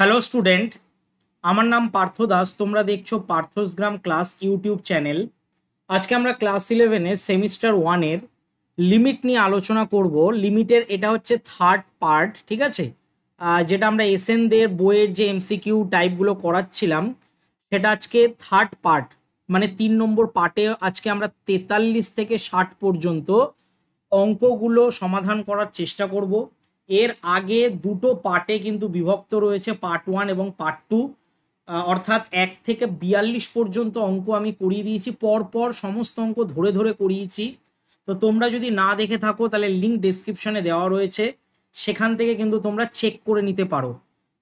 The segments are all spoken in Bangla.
হ্যালো স্টুডেন্ট, আমার নাম পার্থ দাস। তোমরা দেখছো পার্থসগ্রাম ক্লাস ইউটিউব চ্যানেল। আজকে আমরা ক্লাস 11-এর সেমিস্টার 1-এর লিমিট নিয়ে আলোচনা করব। লিমিটের এটা হচ্ছে থার্ড পার্ট, ঠিক আছে? যেটা আমরা এসএন দের বইয়ের যে এমসিকিউ টাইপগুলো করাচ্ছিলাম সেটা আজকে থার্ড পার্ট, মানে 3 নম্বর পার্টে আজকে আমরা 43 থেকে 60 পর্যন্ত অঙ্কগুলো সমাধান করার চেষ্টা করব। এর আগে দুটো পার্টে কিন্তু বিভক্ত রয়েছে, পার্ট 1 এবং পার্ট 2, অর্থাৎ 1 থেকে 42 পর্যন্ত অঙ্ক আমি করিয়ে দিয়েছি, পরপর সমস্ত অঙ্ক ধরে ধরে করিয়েছি। তো তোমরা যদি না দেখে থাকো তাহলে লিঙ্ক ডেসক্রিপশনে দেওয়া রয়েছে, সেখান থেকে কিন্তু তোমরা চেক করে নিতে পারো।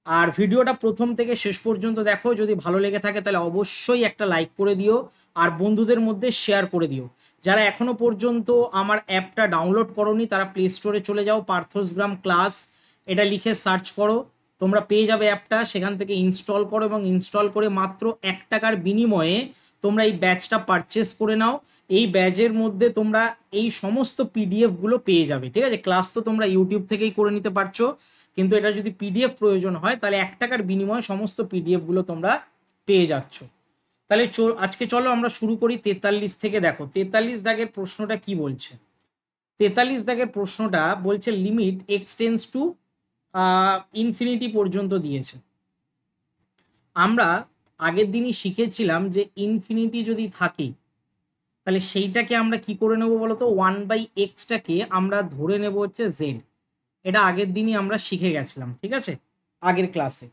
আর ভিডিওটা প্রথম থেকে শেষ পর্যন্ত দেখো, যদি ভালো লেগে থাকে তাহলে অবশ্যই একটা লাইক করে দিও আর বন্ধুদের মধ্যে শেয়ার করে দিও। যারা এখনো পর্যন্ত আমার অ্যাপটা ডাউনলোড করোনি তারা প্লে স্টোরে চলে যাও, পার্থসগ্রাম ক্লাস এটা লিখে সার্চ করো, তোমরা পেয়ে যাবে অ্যাপটা। সেখান থেকে ইনস্টল করো এবং ইনস্টল করে মাত্র 1 টাকার বিনিময়ে তোমরা এই ব্যাচটা পারচেস করে নাও। এই ব্যাচের মধ্যে তোমরা এই সমস্ত পিডিএফগুলো পেয়ে যাবে, ঠিক আছে? ক্লাস তো তোমরা ইউটিউব থেকেই করে নিতে পারছো, কিন্তু এটা যদি পিডিএফ প্রয়োজন হয় তাহলে 1 টাকার বিনিময়ে সমস্ত পিডিএফগুলো তোমরা পেয়ে যাচ্ছ। তাহলে আজকে চলো আমরা শুরু করি 43 থেকে। দেখো 43 দাগের প্রশ্নটা কি বলছে। 43 দাগের প্রশ্নটা বলছে limit x tends to infinity পর্যন্ত দিয়েছে। আমরা আগের দিনই শিখেছিলাম যে ইনফিনিটি যদি থাকে তাহলে সেইটাকে আমরা কি করে নেব বলতো, 1/xটাকে আমরা ধরে নেব হচ্ছে জেড। এটা আগের দিনই আমরা শিখে গেছিলাম, ঠিক আছে, আগের ক্লাসে।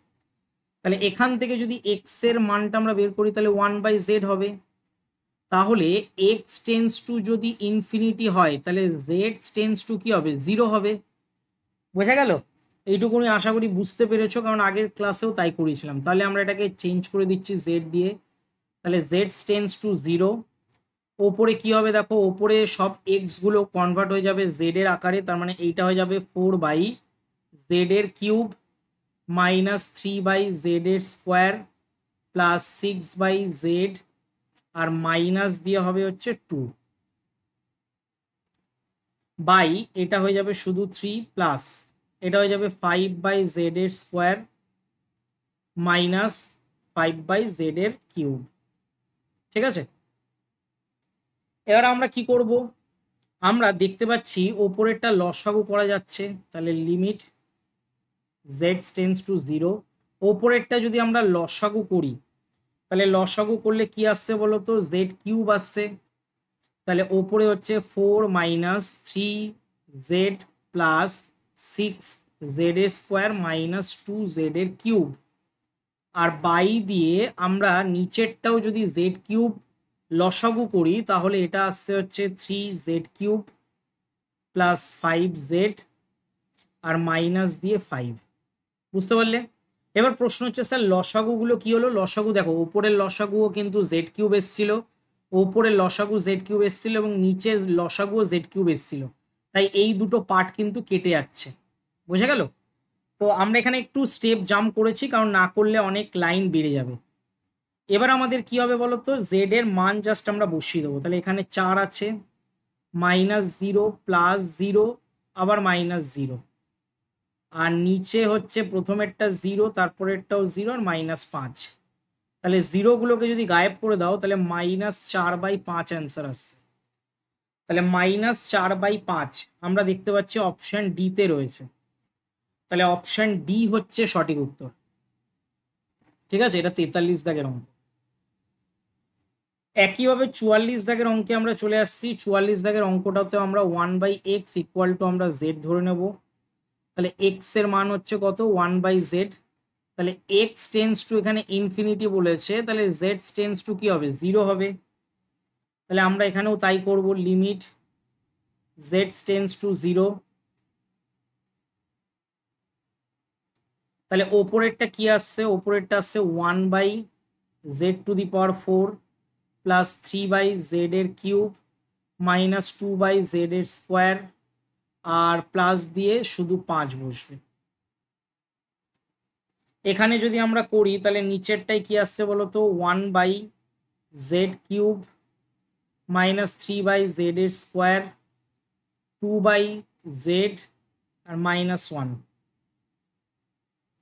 তাহলে এখান থেকে যদি এক্স এর মানটা আমরা বের করি তাহলে 1/z হবে। তাহলে এক্স টেন্স টু যদি ইনফিনিটি হয় তাহলে জেড টেন্স টু কি হবে, 0 হবে। বোঝা গেল? এইটুকুনি আশা করি বুঝতে পেরেছো, কারণ আগের ক্লাসেও তাই করেছিলাম। তাহলে আমরা এটাকে চেঞ্জ করে দিচ্ছি জেড দিয়ে। তাহলে জেড টেন্স টু 0। ওপরে কি হবে দেখো, ওপরে সব এক্স গুলো কনভার্ট হয়ে যাবে জেড এর আকারে, তার মানে এইটা হয়ে যাবে 4/z এর কিউব মাইনাস 3/z এর স্কোয়ার প্লাস 6/z, আর মাইনাস দিয়ে হবে হচ্ছে 2 বাই, এটা হয়ে যাবে শুধু 3 প্লাস এটা হয়ে যাবে 5/z এর স্কোয়ার মাইনাস 5/z এর কিউব, ঠিক আছে? এবার আমরা কি করব, আমরা দেখতে পাচ্ছি ওপরেরটা লসাগু করা যাচ্ছে, তাহলে লিমিট z টেন্স টু 0। ওপরেরটা যদি আমরা লসাগু করি তাহলে লসাগু করলে কি আসছে বলো তো, জেড কিউব আসছে। তাহলে ওপরে হচ্ছে 4 - 3z প্লাস 6z এর স্কোয়ার মাইনাস 2z এর কিউব, আর বাই দিয়ে আমরা নিচেরটাও যদি জেড কিউব লসাগু করি তাহলে এটা আসছে হচ্ছে 3z কিউব প্লাস 5z আর মাইনাস দিয়ে 5। বুঝতে পারলে? এবার প্রশ্ন হচ্ছে স্যার লসাগুগুলো কি হলো। লসাগু দেখো, উপরের লসাগুও কিন্তু জেড কিউব এসছিল, ওপরের লসাগু জেড কিউব এসছিল এবং নিচের লসাগুও জেড কিউব এসছিল, তাই এই দুটো পার্ট কিন্তু কেটে যাচ্ছে। বোঝা গেল? তো আমরা এখানে একটু স্টেপ জাম্প করেছি, কারণ না করলে অনেক লাইন বেড়ে যাবে। এবার আমাদের কি হবে বলো তো, জেড এর মান জাস্ট আমরা বসিয়ে দেবো। তাহলে এখানে 4 আছে, -0 +0 আবার -0, আর নিচে হচ্ছে প্রথমেরটা 0, তারপরেরটাও 0 আর -5। তাহলে জিরোগুলোকে যদি গায়েব করে দাও তাহলে -4/5 অ্যান্সার আসছে। তাহলে -4/5 আমরা দেখতে পাচ্ছি অপশন ডিতে রয়েছে। তাহলে অপশন ডি হচ্ছে সঠিক উত্তর, ঠিক আছে? এটা 43 দাগের অঙ্ক। একইভাবে 44 দাগের অঙ্কে আমরা চলে আসছি। 44 দাগের অঙ্কটাতেও আমরা 1/x ইকুয়াল টু আমরা জেড ধরে নেব। তাহলে এক্স এর মান হচ্ছে কত, 1/z। তাহলে এক্স টেন্স টু এখানে ইনফিনিটি বলেছে, তাহলে জেড টেন্স টু কি হবে, 0 হবে। তাহলে আমরা এখানেও তাই করব, লিমিট জেড টেন্স টু 0। তাহলে ওপরেরটা কি আসছে, ওপরেরটা আসছে 1/z⁴ প্লাস 3/z এর কিউব মাইনাস 2/z এর স্কোয়ার, আর প্লাস দিয়ে শুধু 5 বসবে। এখানে যদি আমরা করি তাহলে নিচেরটাই কি আসছে বলতো, 1/z³ মাইনাস 3/z এর স্কোয়ার 2/z আর -1।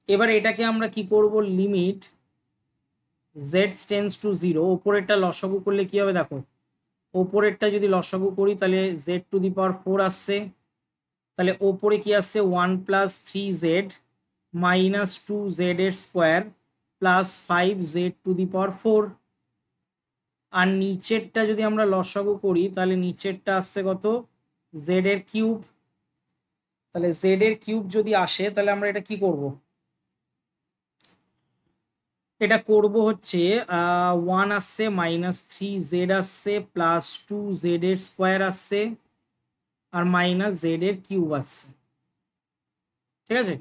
এবার এটাকে আমরা কি করব, limit z tends to zero, ওপরেরটা লসাগু করলে কি হবে দেখো, ওপরেরটা যদি লসাগু করি তাহলে জেড টু দি পাওয়ার 4 আসছে, তাহলে ওপরে কি আসছে 1+3z মাইনাস 2z এর square plus 5z to the power 4। আর নিচেরটা যদি আমরা লসাগু করি তাহলে নিচেরটা আসছে কত, z এর কিউব। তাহলে z এর কিউব যদি আসে তাহলে আমরা এটা কি করব, এটা করব হচ্ছে 1 আসছে, -3z আসছে, +2z এর স্কোয়ার আসছে, আর -z এর কিউব আসছে। ঠিক আছে,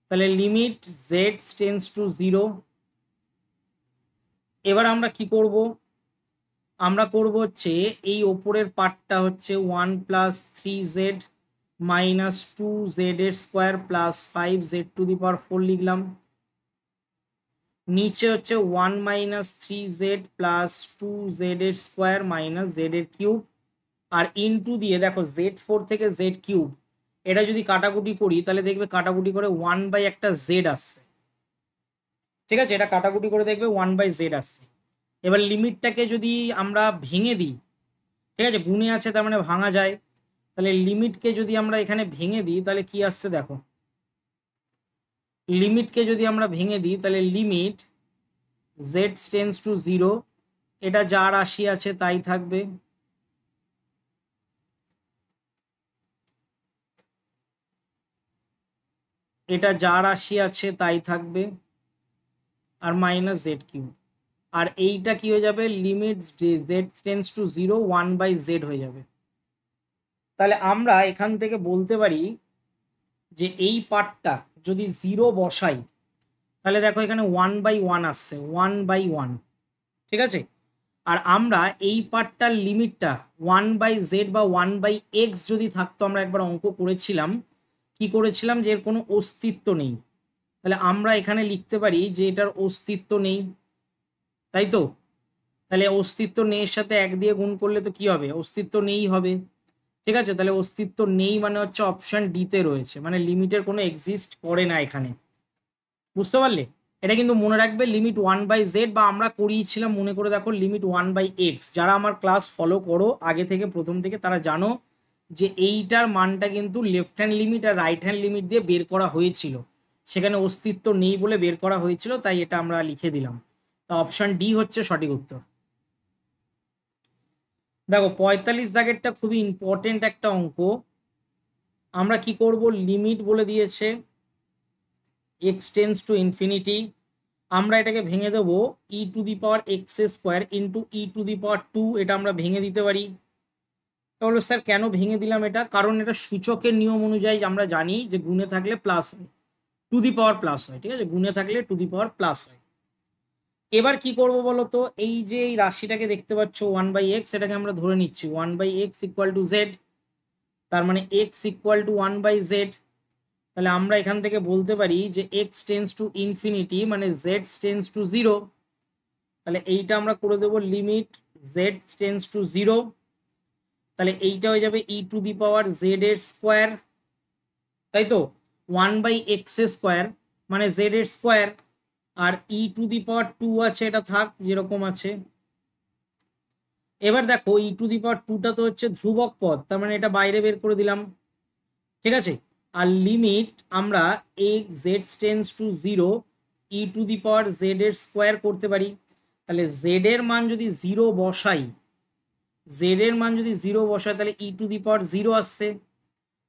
তাহলে limit z tense to zero. এবার আমরা কি করব, আমরা করব হচ্ছে এই ওপরের পার্টটা হচ্ছে 1+3z -2z এর square plus 5z to the power 4 লিখলাম। নিচে হচ্ছে 1 -3z প্লাস 2z এর স্কোয়ার মাইনাস z এর কিউব, আর ইনটু দিয়ে দেখো z4 থেকে z কিউব, এটা যদি কাটাকুটি করি তাহলে দেখবে কাটাকুটি করে 1 বাই একটা z আসছে। ঠিক আছে, এটা কাটাকুটি করে দেখবে 1/z আসছে। এবার লিমিটটাকে যদি আমরা ভেঙে দিই, ঠিক আছে, গুণে আছে তার মানে ভাঙা যায়, তাহলে লিমিটকে যদি আমরা এখানে ভেঙে দিই তাহলে কি আসছে দেখো, লিমিটকে যদি আমরা ভেঙে দিই তাহলে limit z tends to zero, এটা যা রাশি আছে তাই থাকবে, এটা যা রাশি আছে তাই থাকবে, আর মাইনাস জেড কিউব। আর এইটা কি হয়ে যাবে, limit z tends to zero 1/z হয়ে যাবে। তাহলে আমরা এখান থেকে বলতে পারি যে এই পার্টটা যদি জিরো বসাই তাহলে দেখো এখানে 1/1 আসছে, 1/1। ঠিক আছে, আর আমরা এই পার্টটার লিমিটটা 1/z বা 1/x যদি থাকতো, আমরা একবার অঙ্ক করেছিলাম, কি করেছিলাম যে এর কোনো অস্তিত্ব নেই, তাহলে আমরা এখানে লিখতে পারি যে এটার অস্তিত্ব নেই, তাই তো। তাহলে অস্তিত্ব নেই এর সাথে 1 দিয়ে গুণ করলে তো কি হবে, অস্তিত্ব নেই হবে। ঠিক আছে, তাহলে অস্তিত্ব নেই মানে হচ্ছে অপশন ডিতে রয়েছে, মানে লিমিটের কোনো এক্সিস্ট করে না এখানে। বুঝতে পারলে, এটা কিন্তু মনে রাখবে লিমিট 1/z, বা আমরা করিয়েছিলাম মনে করে দেখো লিমিট 1/x। যারা আমার ক্লাস ফলো করো আগে থেকে প্রথম থেকে তারা জানো যে এইটার মানটা কিন্তু লেফট হ্যান্ড লিমিট আর রাইট হ্যান্ড লিমিট দিয়ে বের করা হয়েছিল, সেখানে অস্তিত্ব নেই বলে বের করা হয়েছিল, তাই এটা আমরা লিখে দিলাম। তা অপশন ডি হচ্ছে সঠিক উত্তর। দেখো 45 দাগেরটা খুবই ইম্পর্টেন্ট একটা অঙ্ক। আমরা কি করব, লিমিট বলে দিয়েছে x টেন্স টু ইনফিনিটি, আমরা এটাকে ভেঙে দেবো e to the power x square into e to the power 2, এটা আমরা ভেঙে দিতে পারি। তাহলে স্যার কেন ভেঙে দিলাম এটা, কারণ এটা সূচকের নিয়ম অনুযায়ী আমরা জানি যে গুণে থাকলে প্লাস হয়, টু দি পাওয়ার প্লাস হয়। ঠিক আছে, গুণে থাকলে টু দি পাওয়ার প্লাস হয়। এবার কি করব বলো তো, এই যে এই রাশিটাকে দেখতে পাচ্ছ 1/x, এটাকে আমরা ধরে নিচ্ছি 1/x ইকুয়াল টু জেড, তার মানে x ইকুয়াল টু 1/z। তাহলে আমরা এখান থেকে বলতে পারি যে x টেন্স টু ইনফিনিটি মানে z টেন্স টু জিরো, তাহলে এইটা আমরা করে দেবো limit z tense to zero, তাহলে এইটা হয়ে যাবে ই টু দি পাওয়ার z এর স্কোয়ার, তাই তো, 1/x স্কোয়ার মানে z এর square, R E to the power 2 আছে, এটা থাক যেরকম আছে। এবার দেখো ই টু দি পাওয়ার 2টা তো হচ্ছে ধ্রুবক পদ, তার মানে এটা বাইরে বের করে দিলাম। ঠিক আছে, আর লিমিট আমরা x z tense to zero E to the power z এর স্কোয়ার করতে পারি। তাহলে z এর মান যদি জিরো বসাই, z এর মান যদি জিরো বসাই তাহলে ই টু দি পাওয়ার জিরো আসছে,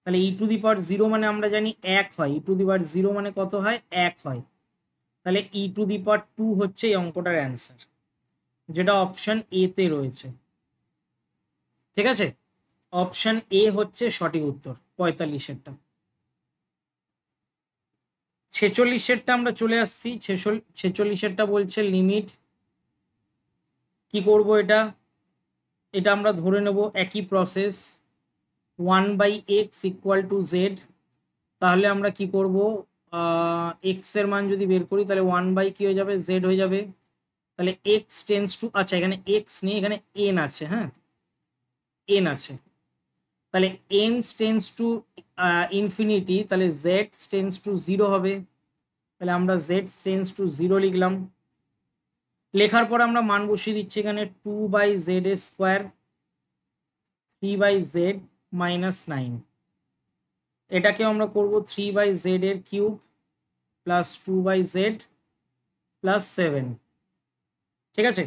তাহলে ই টু দি পাওয়ার জিরো মানে আমরা জানি 1 হয়, ই টু দি পাওয়ার জিরো মানে কত হয়, 1 হয়। তাহলে ই টু দি পাওয়ার 2 হচ্ছে এই অঙ্কটার অ্যান্সার, যেটা অপশন এ তে রয়েছে। ঠিক আছে, অপশন এ হচ্ছে সঠিক উত্তর 45-এরটা। 46-এরটা আমরা চলে আসছি, 46-এরটা বলছে লিমিট কি করব, এটা এটা আমরা ধরে নেব একই process 1/x equal to Z. তাহলে আমরা কি করব, এক্স এর মান যদি বের করি তাহলে 1 বাই কি হয়ে যাবে, জেড হয়ে যাবে। তাহলে এক্স টেন্স টু, আচ্ছা এখানে এক্স নেই, এখানে এন আছে, হ্যাঁ এন আছে, তাহলে এন টেন্স টু ইনফিনিটি, তাহলে জেড টেন্স টু জিরো হবে। তাহলে আমরা জেড টেন্স টু 0 লিখলাম। লেখার পর আমরা মান বসিয়ে দিচ্ছি এখানে 2/z² 3/z-9, এটাকে আমরা করব 3/z এর কিউব প্লাস 2/z প্লাস 7। ঠিক আছে,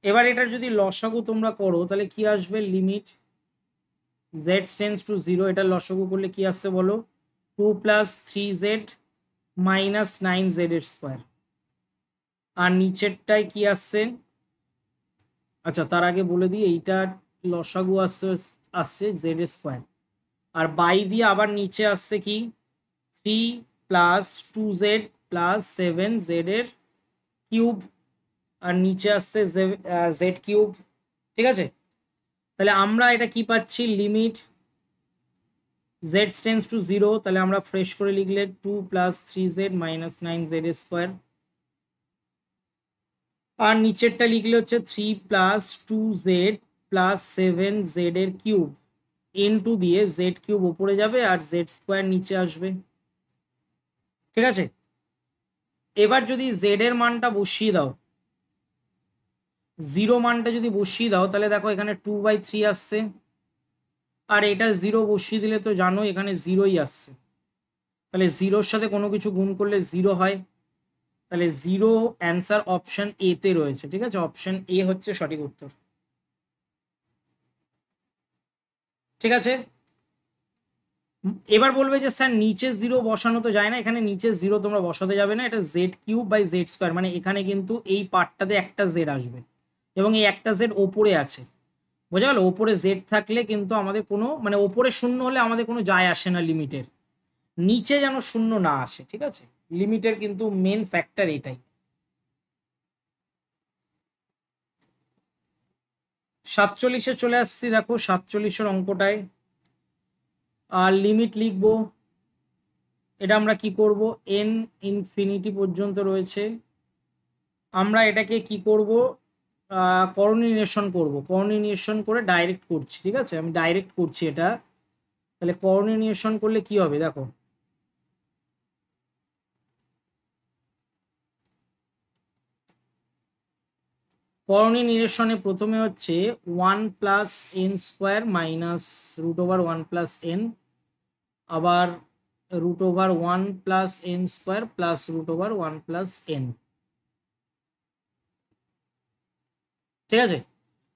এবার এটার যদি লসাগু তোমরা করো তাহলে কি আসবে, লিমিট z টেন্স টু 0, এটার লসাগু করলে কি আসছে বলো, 2 + 3z - 9z²। আর নিচেরটায় কি আসছে, আচ্ছা তার আগে বলে দিই এইটার লসাগু আসছে z²। আর বাই দিয়ে আবার নিচে আসছে কি 3 + 2z + 7z এর কিউব, আর নিচে আসছে z³। ঠিক আছে, তাহলে আমরা এটা কি পাচ্ছি, লিমিট z টেন্স টু 0, তাহলে আমরা ফ্রেশ করে লিখলে 2 + 3z - 9z²। আর নিচেরটা লিখলে হচ্ছে 3 + 2z + 7z এর কিউব ইনটু দিয়ে z³ উপরে যাবে আর z² নিচে আসবে। ঠিক আছে, এবার যদি z এর মানটা বসিয়ে দাও, 0 মানটা যদি বসিয়ে দাও তাহলে দেখো এখানে 2/3 আসছে, আর এটা 0 বসিয়ে দিলে তো জানো এখানে 0ই আসছে। তাহলে 0-র সাথে কোনো কিছু গুণ করলে 0 হয়, তাহলে 0 অ্যান্সার অপশন এ তে রয়েছে। ঠিক আছে, অপশন এ হচ্ছে সঠিক উত্তর। ঠিক আছে, এবার বলবে যে স্যার নিচে 0 বসানো তো যায় না, এখানে নিচে 0 তোমরা বসাতে যাবে না, এটা z³/z², মানে এখানে কিন্তু এই পার্টটাতে একটা z আসবে এবং এই একটা z ওপরে আছে, বোঝা গেল। ওপরে z থাকলে কিন্তু আমাদের কোনো মানে ওপরে শূন্য হলে আমাদের কোনো যায় আসে না লিমিটের, নিচে যেন শূন্য না আসে। ঠিক আছে, লিমিটের কিন্তু মেন ফ্যাক্টর এটাই। 47-এ চলে আসছি, দেখো 47-এর অঙ্কটায় আর লিমিট লিখবো। এটা আমরা কি করব, n ইনফিনিটি পর্যন্ত রয়েছে, আমরা এটাকে কি করব, কোঅর্ডিনেশন করব, কোঅর্ডিনেশন করে ডাইরেক্ট করছি। ঠিক আছে, আমি ডাইরেক্ট করছি এটা, তাহলে কোঅর্ডিনেশন করলে কি হবে দেখো, কোঅর্ডিনেশনে প্রথমে হচ্ছে 1 + n² - √1 + n, আবার √1 + n² + √1 + n। ঠিক আছে,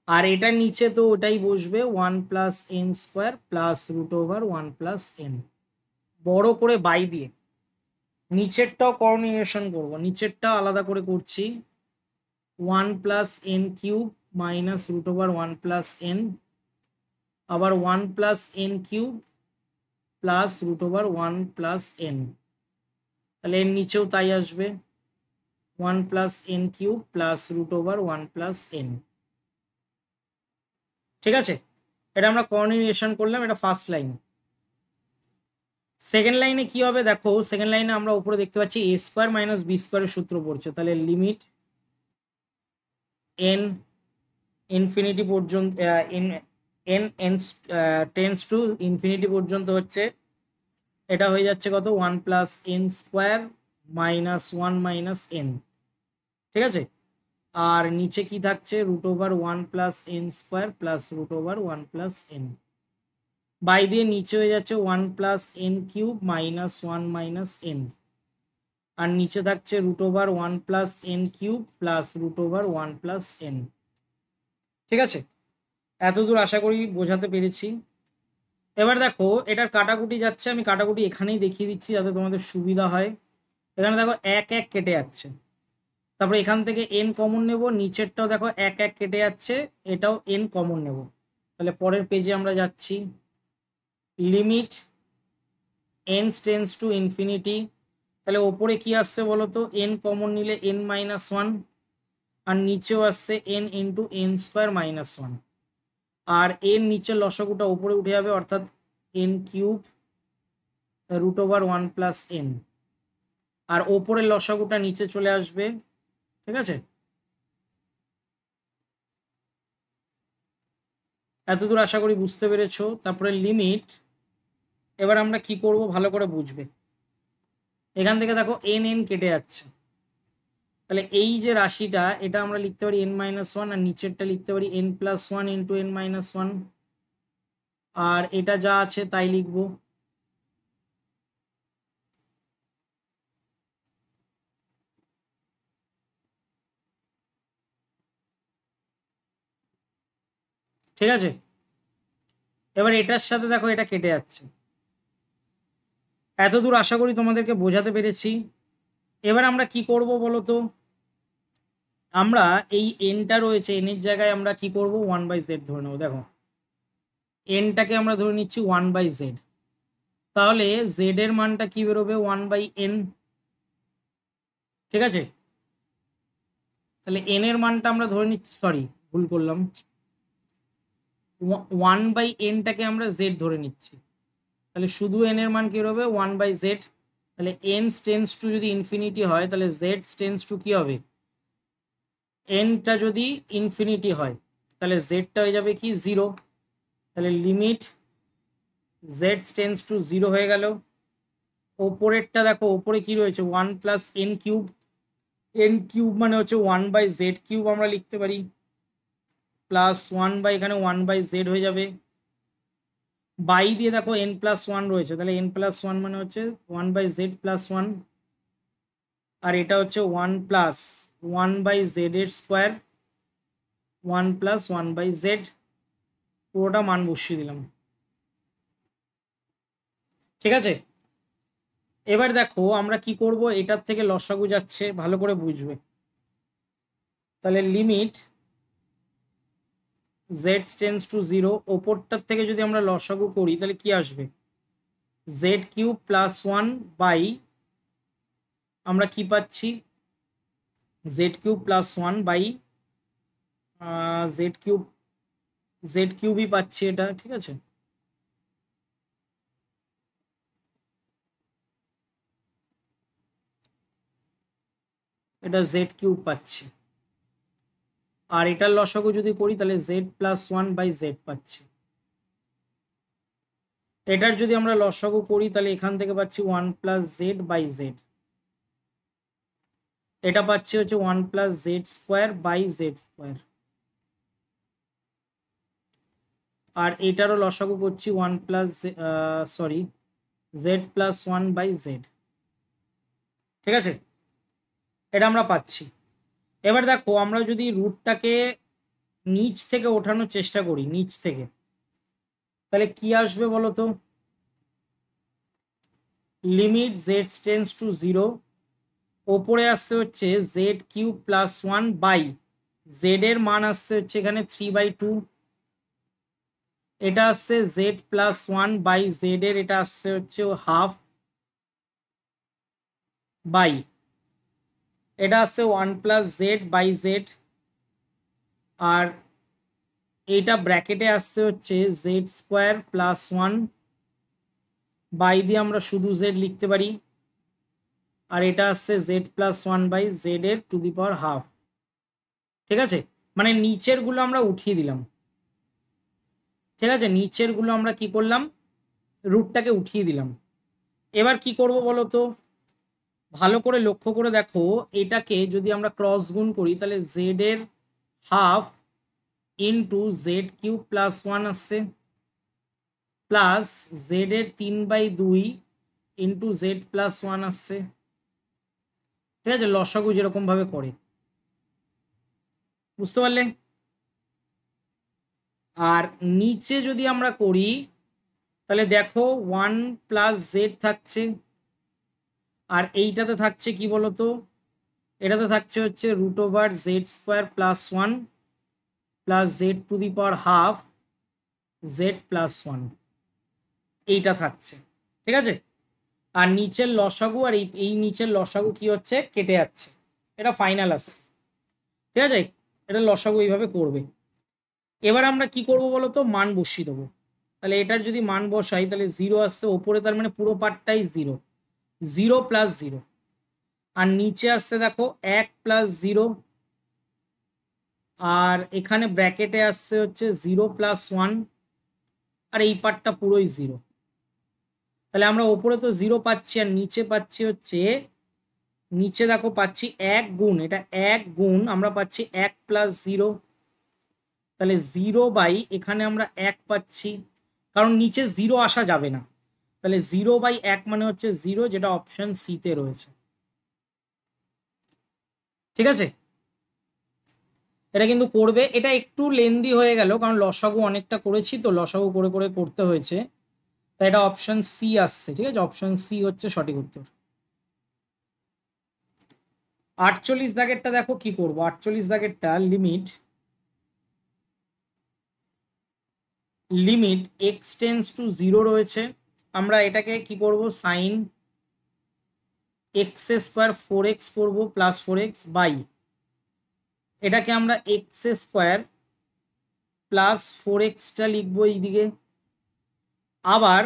আর এটার নিচে তো ওটাই বসবে 1 + n² + √1 + n, বড় করে বাই দিয়ে। নিচেরটাও কোঅর্ডিনেশন করব, নিচেরটাও আলাদা করে করছি, 1 + n³ - √1 + n, আবার 1 + n³ + √1 + n, তাহলে এর নিচেও তাই আসবে 1 + n³ + √1 + n। ঠিক আছে, এটা আমরা কোঅর্ডিনেশন করলাম, এটা ফার্স্ট লাইন। সেকেন্ড লাইনে কি হবে দেখো, সেকেন্ড লাইনে আমরা উপরে দেখতে পাচ্ছি a² - b² এর সূত্র পড়ছে, তাহলে লিমিট n ইনফিনিটি পর্যন্ত n টেন্স টু ইনফিনিটি পর্যন্ত হচ্ছে, এটা হয়ে যাচ্ছে কত, 1 + n² - 1 - n। ঠিক আছে, আর নিচে কি থাকছে, √1 + n² + √1 + n, বাই দিয়ে নিচে হয়ে যাচ্ছে 1 + n³ - 1 - n, আর নিচে থাকছে √1 + n³ + √1 + n। ঠিক আছে, এতদূর আশা করি বোঝাতে পেরেছি। এবার দেখো এটার কাটাকুটি যাচ্ছে, আমি কাটাকুটি এখানেই দেখিয়ে দিচ্ছি যাতে তোমাদের সুবিধা হয়। এখানে দেখো 1 1 কেটে যাচ্ছে, তারপরে এখান থেকে n কমন নেব, নিচেরটাও দেখো 1 1 কেটে যাচ্ছে, এটাও n কমন নেব। তাহলে পরের পেজে আমরা যাচ্ছি, limit n tends to infinity, তাহলে ওপরে কি আসছে বলো তো, n কমন নিলে n - 1, আর নিচেও আসছে n × n² - 1, আর এর নিচের লসাগুটা উপরে উঠে যাবে অর্থাৎ n³ √1 + n, আর ওপরের লসাগুটা নিচে চলে আসবে। ঠিক আছে, এতদূর আশা করি বুঝতে পেরেছো। তারপরে লিমিট, এবার আমরা কি করব ভালো করে বুঝবে, এখান থেকে দেখো এন এন কেটে যাচ্ছে, তাহলে এই যে রাশিটা এটা আমরা লিখতে পারি n-1, আর নিচেরটা লিখতে পারি n+1 ইন্টু n-1, আর এটা যা আছে তাই লিখবো। ঠিক আছে, এবার এটার সাথে দেখো এটা কেটে যাচ্ছে। এতদূর আশা করি তোমাদেরকে বোঝাতে পেরেছি। এবার আমরা কি করব বলো তো, আমরা এই এনটা রয়েছে, এনের জায়গায় আমরা কি করব 1/z ধরে নেবো। দেখো এনটাকে আমরা ধরে নিচ্ছি 1/z, তাহলে জেড এর মানটা কি বেরোবে 1/n। ঠিক আছে, তাহলে এন এর মানটা আমরা ধরে নিচ্ছি, সরি ভুল করলাম, 1/nটাকে আমরা জেড ধরে নিচ্ছি, তাহলে শুধু এন এর মান কি বেরোবে 1/z। তাহলে n টেন্স টু যদি ইনফিনিটি হয় তাহলে z টেন্স টু কি হবে, nটা যদি ইনফিনিটি হয় তাহলে জেডটা হয়ে যাবে কি 0। তাহলে লিমিট z টেন্স টু 0 হয়ে গেল। ওপরেরটা দেখো, ওপরে কি রয়েছে 1+n³, n³ মানে হচ্ছে 1/z³ আমরা লিখতে পারি, প্লাস 1 এখানে 1/z হয়ে যাবে। বাই দিয়ে দেখো n+1 রয়েছে, তাহলে n+1 মানে হচ্ছে 1/z+1, আর এটা হচ্ছে 1+1/z এর স্কোয়ার, 1+1/z, পুরোটা মান বসিয়ে দিলাম। ঠিক আছে, এবার দেখো আমরা কি করব, এটার থেকে লসাগু যাচ্ছে, ভালো করে বুঝবে। তাহলে লিমিট z টেন্স টু 0, ওপরটার থেকে যদি আমরা লসাগু করি তাহলে কি আসবে, z³ + 1 আমরা কি পাচ্ছি, z³ + 1 z³ পাচ্ছি এটা। ঠিক আছে, এটা z³ পাচ্ছি, আর এটার লসাগু যদি করি তাহলে z+1/z পাচ্ছি। এটার যদি আমরা লসাগু করি তাহলে এখান থেকে পাচ্ছি 1+z/z, এটা পাচ্ছি হচ্ছে 1+z²/z², আর এটারও লসাগু করছি z+1/z। ঠিক আছে, এটা আমরা পাচ্ছি। এবার দেখো আমরা যদি রুটটাকে নিচ থেকে ওঠানোর চেষ্টা করি, নিচ থেকে, তাহলে কি আসবে বলো তো, লিমিট z টেন্স টু 0, ওপরে আসছে হচ্ছে z³ + 1 z এর মান আসছে হচ্ছে এখানে 3/2, এটা আসছে z+1/z এর, এটা আসছে হচ্ছে হাফ, এটা আসছে 1+z/z, আর এইটা ব্র্যাকেটে আসছে হচ্ছে z² + 1 দিয়ে আমরা শুধু z লিখতে পারি, আর এটা আসছে z+1/z এর টু দি পাওয়ার হাফ। ঠিক আছে, মানে নিচের গুলো আমরা উঠিয়ে দিলাম। ঠিক আছে, নিচের গুলো আমরা কি করলাম, রুটটাকে উঠিয়ে দিলাম। এবার কি করব বলো তো, ভালো করে লক্ষ্য করে দেখো, এটাকে যদি আমরা ক্রস গুণ করি তাহলে z এর হাফ ইন্টু z³ + 1 আসছে, প্লাস z এর 3/2 ইন্টু z+1 আসছে। ঠিক আছে, লসাগু যেরকম ভাবে করে, বুঝতে পারলে। আর নিচে যদি আমরা করি তাহলে দেখো 1+z থাকছে, আর এইটাতে থাকছে কি বলতো, এটাতে থাকছে হচ্ছে √z² + 1 plus z two the power half z+1, এইটা থাকছে। ঠিক আছে, আর নিচের লসাগু আর এই নিচের লসাগু কি হচ্ছে, কেটে যাচ্ছে, এটা ফাইনাল আসছে। ঠিক আছে, এটা লসাগু এইভাবে করবে। এবার আমরা কি করব বলতো, মান বসিয়ে দেবো। তাহলে এটার যদি মান বসাই তাহলে 0 আসছে ওপরে, তার মানে পুরো পার্টটাই 0, 0 + 0, আর নিচে আসছে দেখো 1+0, আর এখানে ব্র্যাকেটে আসছে হচ্ছে 0+1, আর এই পার্টটা পুরোই 0। তাহলে আমরা ওপরে তো 0 পাচ্ছি আর নিচে পাচ্ছি হচ্ছে, নিচে দেখো পাচ্ছি 1 গুণ, এটা 1 গুণ আমরা পাচ্ছি 1 প্লাস 0, তাহলে 0 বাই এখানে আমরা 1 পাচ্ছি, কারণ নিচে 0 আসা যাবে না, তাহলে 0 বাই 1 মানে হচ্ছে 0, যেটা অপশন সিতে রয়েছে। ঠিক আছে, এটা কিন্তু করবে, এটা একটু লেন্দি হয়ে গেল কারণ লসাগু অনেকটা করেছি তো, লসাগু করে করে করতে হয়েছে, তাই এটা অপশন সি আসছে। ঠিক আছে, অপশন সি হচ্ছে সঠিক উত্তর। 48 দাগেরটা দেখো কি করব। 48 দাগেরটা লিমিট এক্স টেন্স টু 0 রয়েছে, আমরা এটাকে কি করব, সাইন এক্স স্কোয়ার 4x করবো প্লাস 4x বাই, এটাকে আমরা এক্স স্কোয়ার প্লাস 4xটা লিখবো এইদিকে, আবার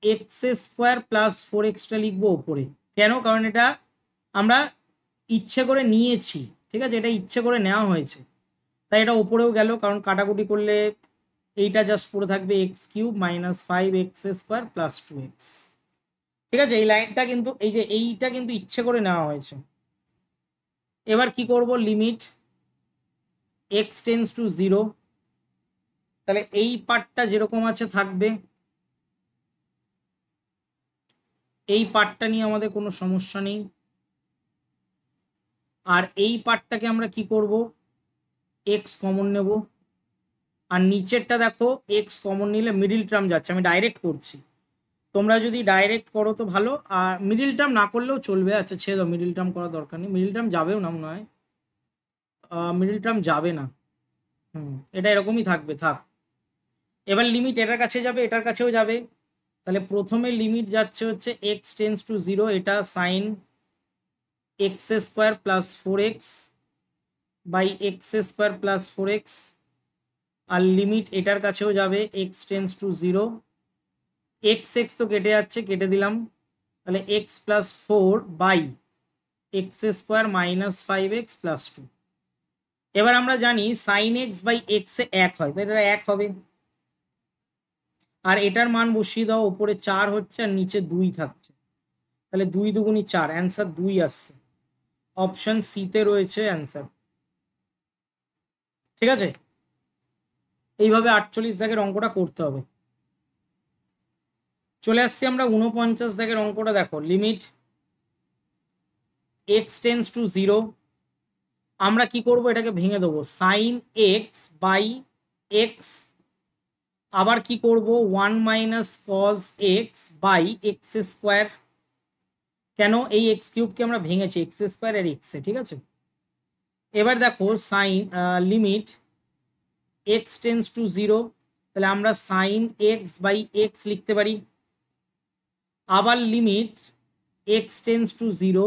এক্স স্কোয়ার প্লাস 4xটা লিখবো ওপরে। কেন? কারণ এটা আমরা ইচ্ছে করে নিয়েছি। ঠিক আছে, এটা ইচ্ছে করে নেওয়া হয়েছে, তাই এটা ওপরেও গেল, কারণ কাটাকুটি করলে এইটা জাস্ট পড়ে থাকবে x cube minus 5x² plus 2x। ঠিক আছে, এই লাইনটা কিন্তু, এই যে এইটা কিন্তু ইচ্ছে করে নেওয়া হয়েছে। এবার কি করব, লিমিট এক্স টেন্স টু 0, তাহলে এই পার্টটা যেরকম আছে থাকবে, এই পার্টটা নিয়ে আমাদের কোনো সমস্যা নেই। আর এই পার্টটাকে আমরা কি করব, এক্স কমন নেব, আর নিচেরটা দেখো এক্স কমন নিলে মিডিল টার্ম যাচ্ছে, আমি ডাইরেক্ট করছি, তোমরা যদি ডাইরেক্ট করো তো ভালো, আর মিডিল টার্ম না করলেও চলবে। আচ্ছা ছেড়ে দাও, মিডিল টার্ম করার দরকার নেই, মিডিল টার্ম যাবেও না মনে হয়, মিডিল টার্ম যাবে না, এটা এরকমই থাকবে, থাক। এবার লিমিট এটার কাছে যাবে, এটার কাছেও যাবে, তাহলে প্রথমে লিমিট যাচ্ছে হচ্ছে এক্স টেন্স টু 0, এটা sine x² plus 4x by x² plus 4x, আর লিমিট এটার কাছেও যাবে x tends to 0, x x তো কেটে যাচ্ছে, কেটে দিলাম, তাহলে x plus 4 by x² minus 5x plus 2। এবার আমরা জানি সাইন এক্স বাই এক্স এ 1 হয়, তাই এটা 1 হবে, আর এটার মান বসিয়ে দাও, ওপরে 4 হচ্ছে আর নিচে 2 থাকছে, তাহলে 2 দুগুণি 4, অ্যান্সার 2 আসছে, অপশন সিতে রয়েছে অ্যান্সার। ঠিক আছে, এইভাবে 48 দাগের অঙ্কটা করতে হবে। চলে আসছি আমরা 49 দাগের অঙ্কটা, দেখো লিমিট এক্স টেন্স টু 0, আমরা কি করব, এটাকে ভেঙে দেবো, সাইন এক্স বাই এক্স, আবার কি করব 1 minus cos x by x²। কেন? এই এক্স কিউবকে আমরা ভেঙেছি x² আর x এ। ঠিক আছে, এবার দেখো sine limit x tends to 0, তাহলে আমরা সাইন এক্স বাই এক্স লিখতে পারি, আবার লিমিট এক্স টেন্স টু 0,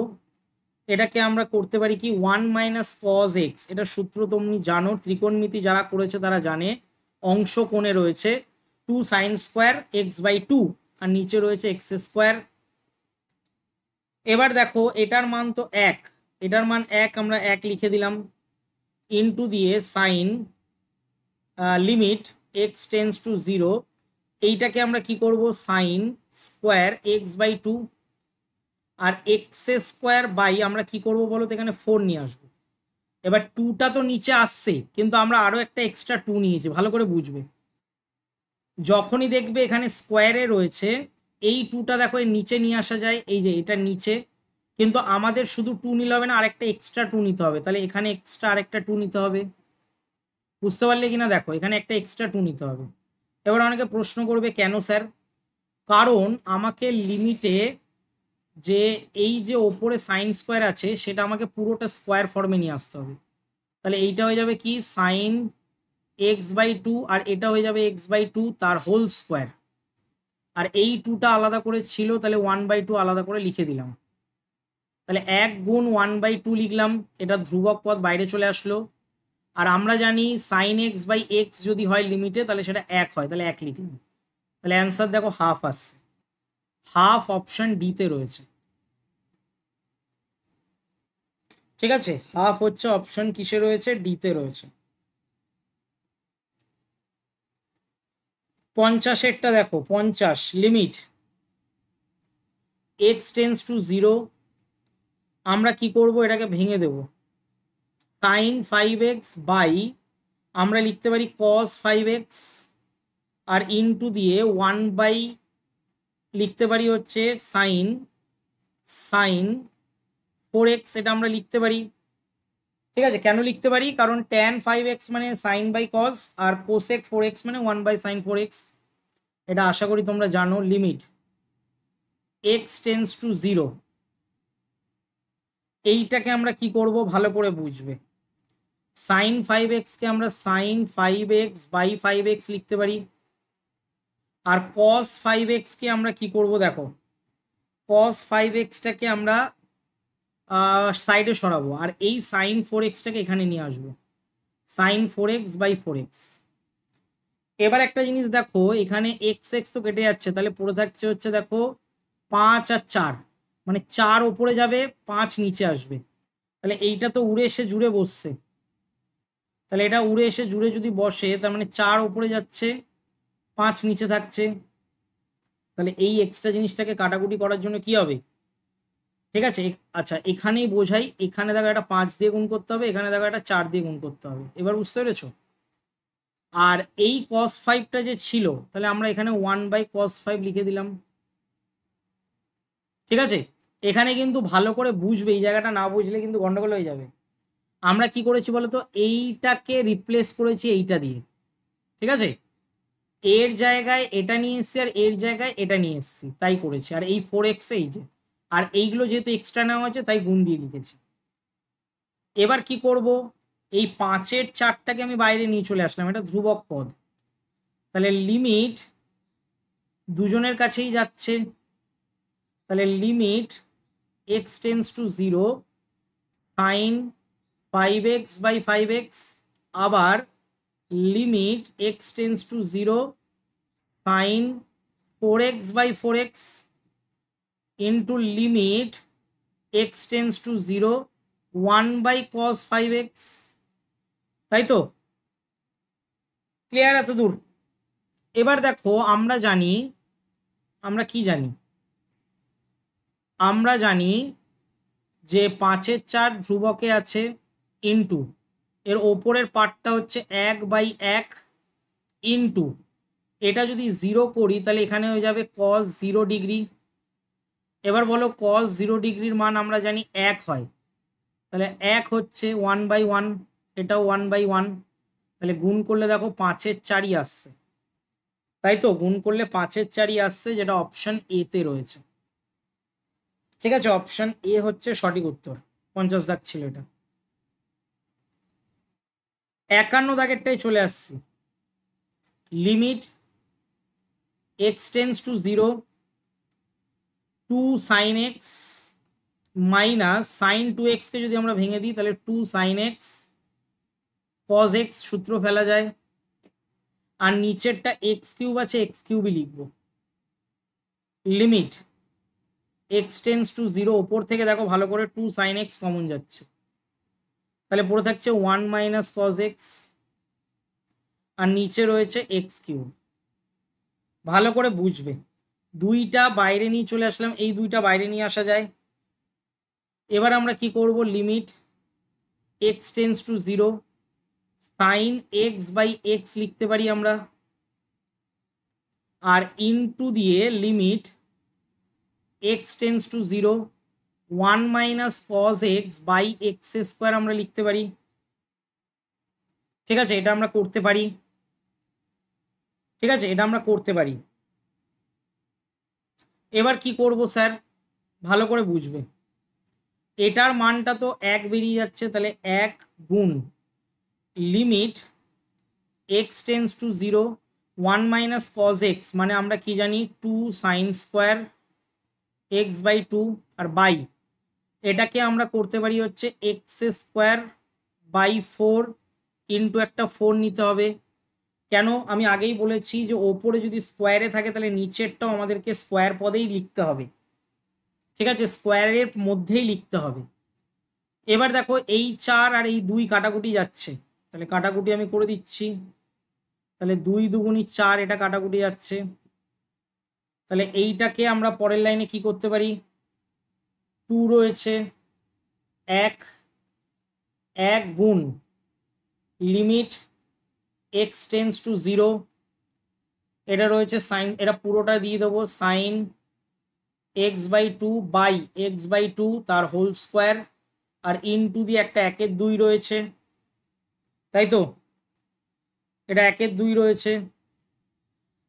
এটাকে আমরা করতে পারি কি 1 মাইনাস কজ এক্স, এটা সূত্র তুমি জানো, ত্রিকোণমিতি যারা করেছে তারা জানে, অংশ কোণে রয়েছে 2 সাইন স্কোয়ার এক্স বাই 2, আর নিচে রয়েছে x²। এবার দেখো এটার মান তো 1, এটার মান 1, আমরা 1 লিখে দিলাম, ইনটু দিয়ে sine limit x tends to 0, এইটাকে আমরা কি করব, সাইন স্কোয়ার এক্স বাই 2, আর x² বাই আমরা কি করব বলো তো, এখানে 4 নিয়ে আসবো। এবার 2টা তো নিচে আসছে, কিন্তু আমরা আরো একটা এক্সট্রা 2 নিয়েছি, ভালো করে বুঝবে, যখনই দেখবে এখানে স্কোয়ারে রয়েছে, এই 2টা দেখো এর নিচে নিয়ে আসা যায়, এই যে এটা নিচে, কিন্তু আমাদের শুধু 2 নিলে হবে না, আরেকটা এক্সট্রা 2 নিতে হবে, তাহলে এখানে এক্সট্রা আরেকটা 2 নিতে হবে, বুঝতে পারলে কিনা দেখো, এখানে একটা এক্সট্রা 2 নিতে হবে। এবার অনেকে প্রশ্ন করবে কেন স্যার, কারণ আমাকে লিমিটে যে এই যে ওপরে সাইন স্কোয়ার আছে সেটা আমাকে পুরোটা স্কোয়ার ফর্মে নিয়ে আসতে হবে, তাহলে এইটা হয়ে যাবে কি সাইন এক্স বাই 2, আর এটা হয়ে যাবে এক্স বাই 2 তার হোল স্কোয়ার, আর এই 2টা আলাদা করে ছিল, তাহলে 1/2 আলাদা করে লিখে দিলাম, তাহলে 1 গুণ 1/2 লিখলাম, এটা ধ্রুবক পদ বাইরে চলে আসলো, আর আমরা জানি সাইন এক্স বাই এক্স যদি হয় লিমিটে তাহলে সেটা 1 হয়, তাহলে 1 লিখলাম, তাহলে অ্যান্সার দেখো হাফ আসছে, হাফ অপশন ডিতে রয়েছে। ঠিক আছে, হাফ হচ্ছে অপশন কিসে রয়েছে, ডিতে রয়েছে। 50-এরটা দেখো, 50 limit x tends to zero, আমরা কি করব, এটাকে ভেঙে দেব। সাইন 5x বাই আমরা লিখতে পারি কস 5x, আর ইনটু দিয়ে 1 বাই লিখতে পারি হচ্ছে সাইন সাইন 4x, এটা আমরা লিখতে পারি। ঠিক আছে, কেন লিখতে পারি, কারণ ট্যান 5x মানে সাইন বাই কস, আর কোসেক 4x মানে 1 বাই সাইন 4x। এটা আশা করি তোমরা জানো। Limit x tends to zero, এইটাকে আমরা কি করব ভালো করে বুঝবে। সাইন 5xকে আমরা সাইন 5x বাই 5x লিখতে পারি, আর কস 5xকে আমরা কি করব দেখো, কস 5xটাকে আমরা সাইডে সরাবো, আর এই সাইন 4xটাকে এখানে নিয়ে আসবো, সাইন 4x বাই 4x। এবার একটা জিনিস দেখো, এখানে এক্স এক্স তো কেটে যাচ্ছে, তাহলে পড়ে থাকছে হচ্ছে দেখো 5 আর 4, মানে 4 ওপরে যাবে 5 নিচে আসবে, তাহলে এইটা তো উড়ে এসে জুড়ে বসছে, তাহলে এটা উড়ে এসে জুড়ে যদি বসে তার মানে 4 ওপরে যাচ্ছে 5 নিচে থাকছে, তাহলে এই এক্সট্রা জিনিসটাকে কাটাকুটি করার জন্য কি হবে, ঠিক আছে। আচ্ছা এখানেই বোঝাই, এখানে দেখো একটা 5 দিয়ে গুণ করতে হবে, এখানে দেখো একটা 4 দিয়ে গুণ করতে হবে, এবার বুঝতে পেরেছো। আর এই cos 5টা যে ছিল, তাহলে আমরা এখানে 1 বাই cos 5 লিখে দিলাম। ঠিক আছে, এখানে কিন্তু ভালো করে বুঝবে, এই জায়গাটা না বুঝলে কিন্তু গন্ডগোল হয়ে যাবে। আমরা কি করেছি বলতো, এইটাকে রিপ্লেস করেছি এইটা দিয়ে, ঠিক আছে, এর জায়গায় এটা নিয়ে এসছি আর এর জায়গায় এটা নিয়ে এসছি, তাই করেছি। আর এই 4x এই যে, আর এইগুলো যেহেতু এক্সট্রা নেওয়া হয়েছে তাই গুণ দিয়ে লিখেছি। এবার কি করব, এই 5-এর 4টাকে আমি বাইরে নিয়ে চলে আসলাম, এটা ধ্রুবক পদ, তাহলে লিমিট দুজনের কাছেই যাচ্ছে, তাহলে limit x tends to zero sine 5x by 5x, আবার limit x tends to zero sine 4x by 4x into limit x tends to zero 1 by cos 5x। তাই তো, ক্লিয়ার এত দূর? এবার দেখো আমরা জানি, আমরা কি জানি, আমরা জানি যে 5-এর 4 ধ্রুবকে আছে ইন্টু এর ওপরের পার্টটা হচ্ছে 1 বাই 1 ইন্টু এটা যদি 0 করি তাহলে এখানে হয়ে যাবে cos 0 ডিগ্রি। এবার বলো cos 0 ডিগ্রির মান আমরা জানি 1 হয়, তাহলে 1 হচ্ছে 1 বাই 1, এটাও 1 বাই 1, তাহলে গুণ করলে দেখো 5-এর 4ই আসছে, তাই তো, গুণ করলে 5-এর 4ই আসছে, যেটা অপশন এ তে রয়েছে। ঠিক আছে, অপশন এ হচ্ছে সঠিক উত্তর। 50 দাগ ছিল এটা। 51 দাগেরটাই চলে আসছি। Limit x tends to zero 2 sine x minus sine 2x-কে যদি আমরা ভেঙে দিই তাহলে 2 সাইন এক্স কজ এক্স, সূত্র ফেলা যায়, আর নিচেরটা এক্স কিউব আছে, এক্স কিউবই লিখব। Limit x tends to zero, ওপর থেকে দেখো ভালো করে 2 সাইন এক্স কমন যাচ্ছে, তাহলে পড়ে থাকছে 1 মাইনাস কজ এক্স, আর নিচে রয়েছে এক্স কিউব। ভালো করে বুঝবে, দুইটা বাইরে নিয়ে চলে আসলাম, এই দুইটা বাইরে নিয়ে আসা যায়। এবার আমরা কি করব, limit x tends to zero sine x by x লিখতে পারি আমরা, আর ইনটু দিয়ে limit x tends to zero 1 minus cos x by x square আমরা লিখতে পারি। ঠিক আছে, এটা আমরা করতে পারি, ঠিক আছে, এটা আমরা করতে পারি। এবার কি করব স্যার, ভালো করে বুঝবে, এটার মানটা তো 1 বেরিয়ে যাচ্ছে, তাহলে 1 গুণ limit x tends to zero 1 minus cos x, মানে আমরা কি জানি 2 সাইন স্কোয়ার এক্স বাই 2, আর বাই এটাকে আমরা করতে পারি হচ্ছে এক্স স্কোয়ার বাই 4 ইন্টু একটা 4 নিতে হবে। কেন, আমি আগেই বলেছি যে ওপরে যদি স্কোয়ারে থাকে তাহলে নিচেরটাও আমাদেরকে স্কোয়ার পদেই লিখতে হবে, ঠিক আছে, স্কোয়ারের মধ্যেই লিখতে হবে। এবার দেখো এই 4 আর এই 2 কাটাকুটি যাচ্ছে, তাহলে কাটাকুটি আমি করে দিচ্ছি, তাহলে 2 দুগুণি 4, এটা কাটাকুটি যাচ্ছে, তাহলে এইটাকে আমরা পরের লাইনে কি করতে পারি, টু রয়েছে, এক এক গুণ limit x tends to zero, এটা রয়েছে সাইন, এটা পুরোটা দিয়ে দেবো sine x by two by x by two তার হোল স্কোয়ার, আর ইনটু দিয়ে একটা একের দুই রয়েছে, তাই তো, এটা একের দুই রয়েছে।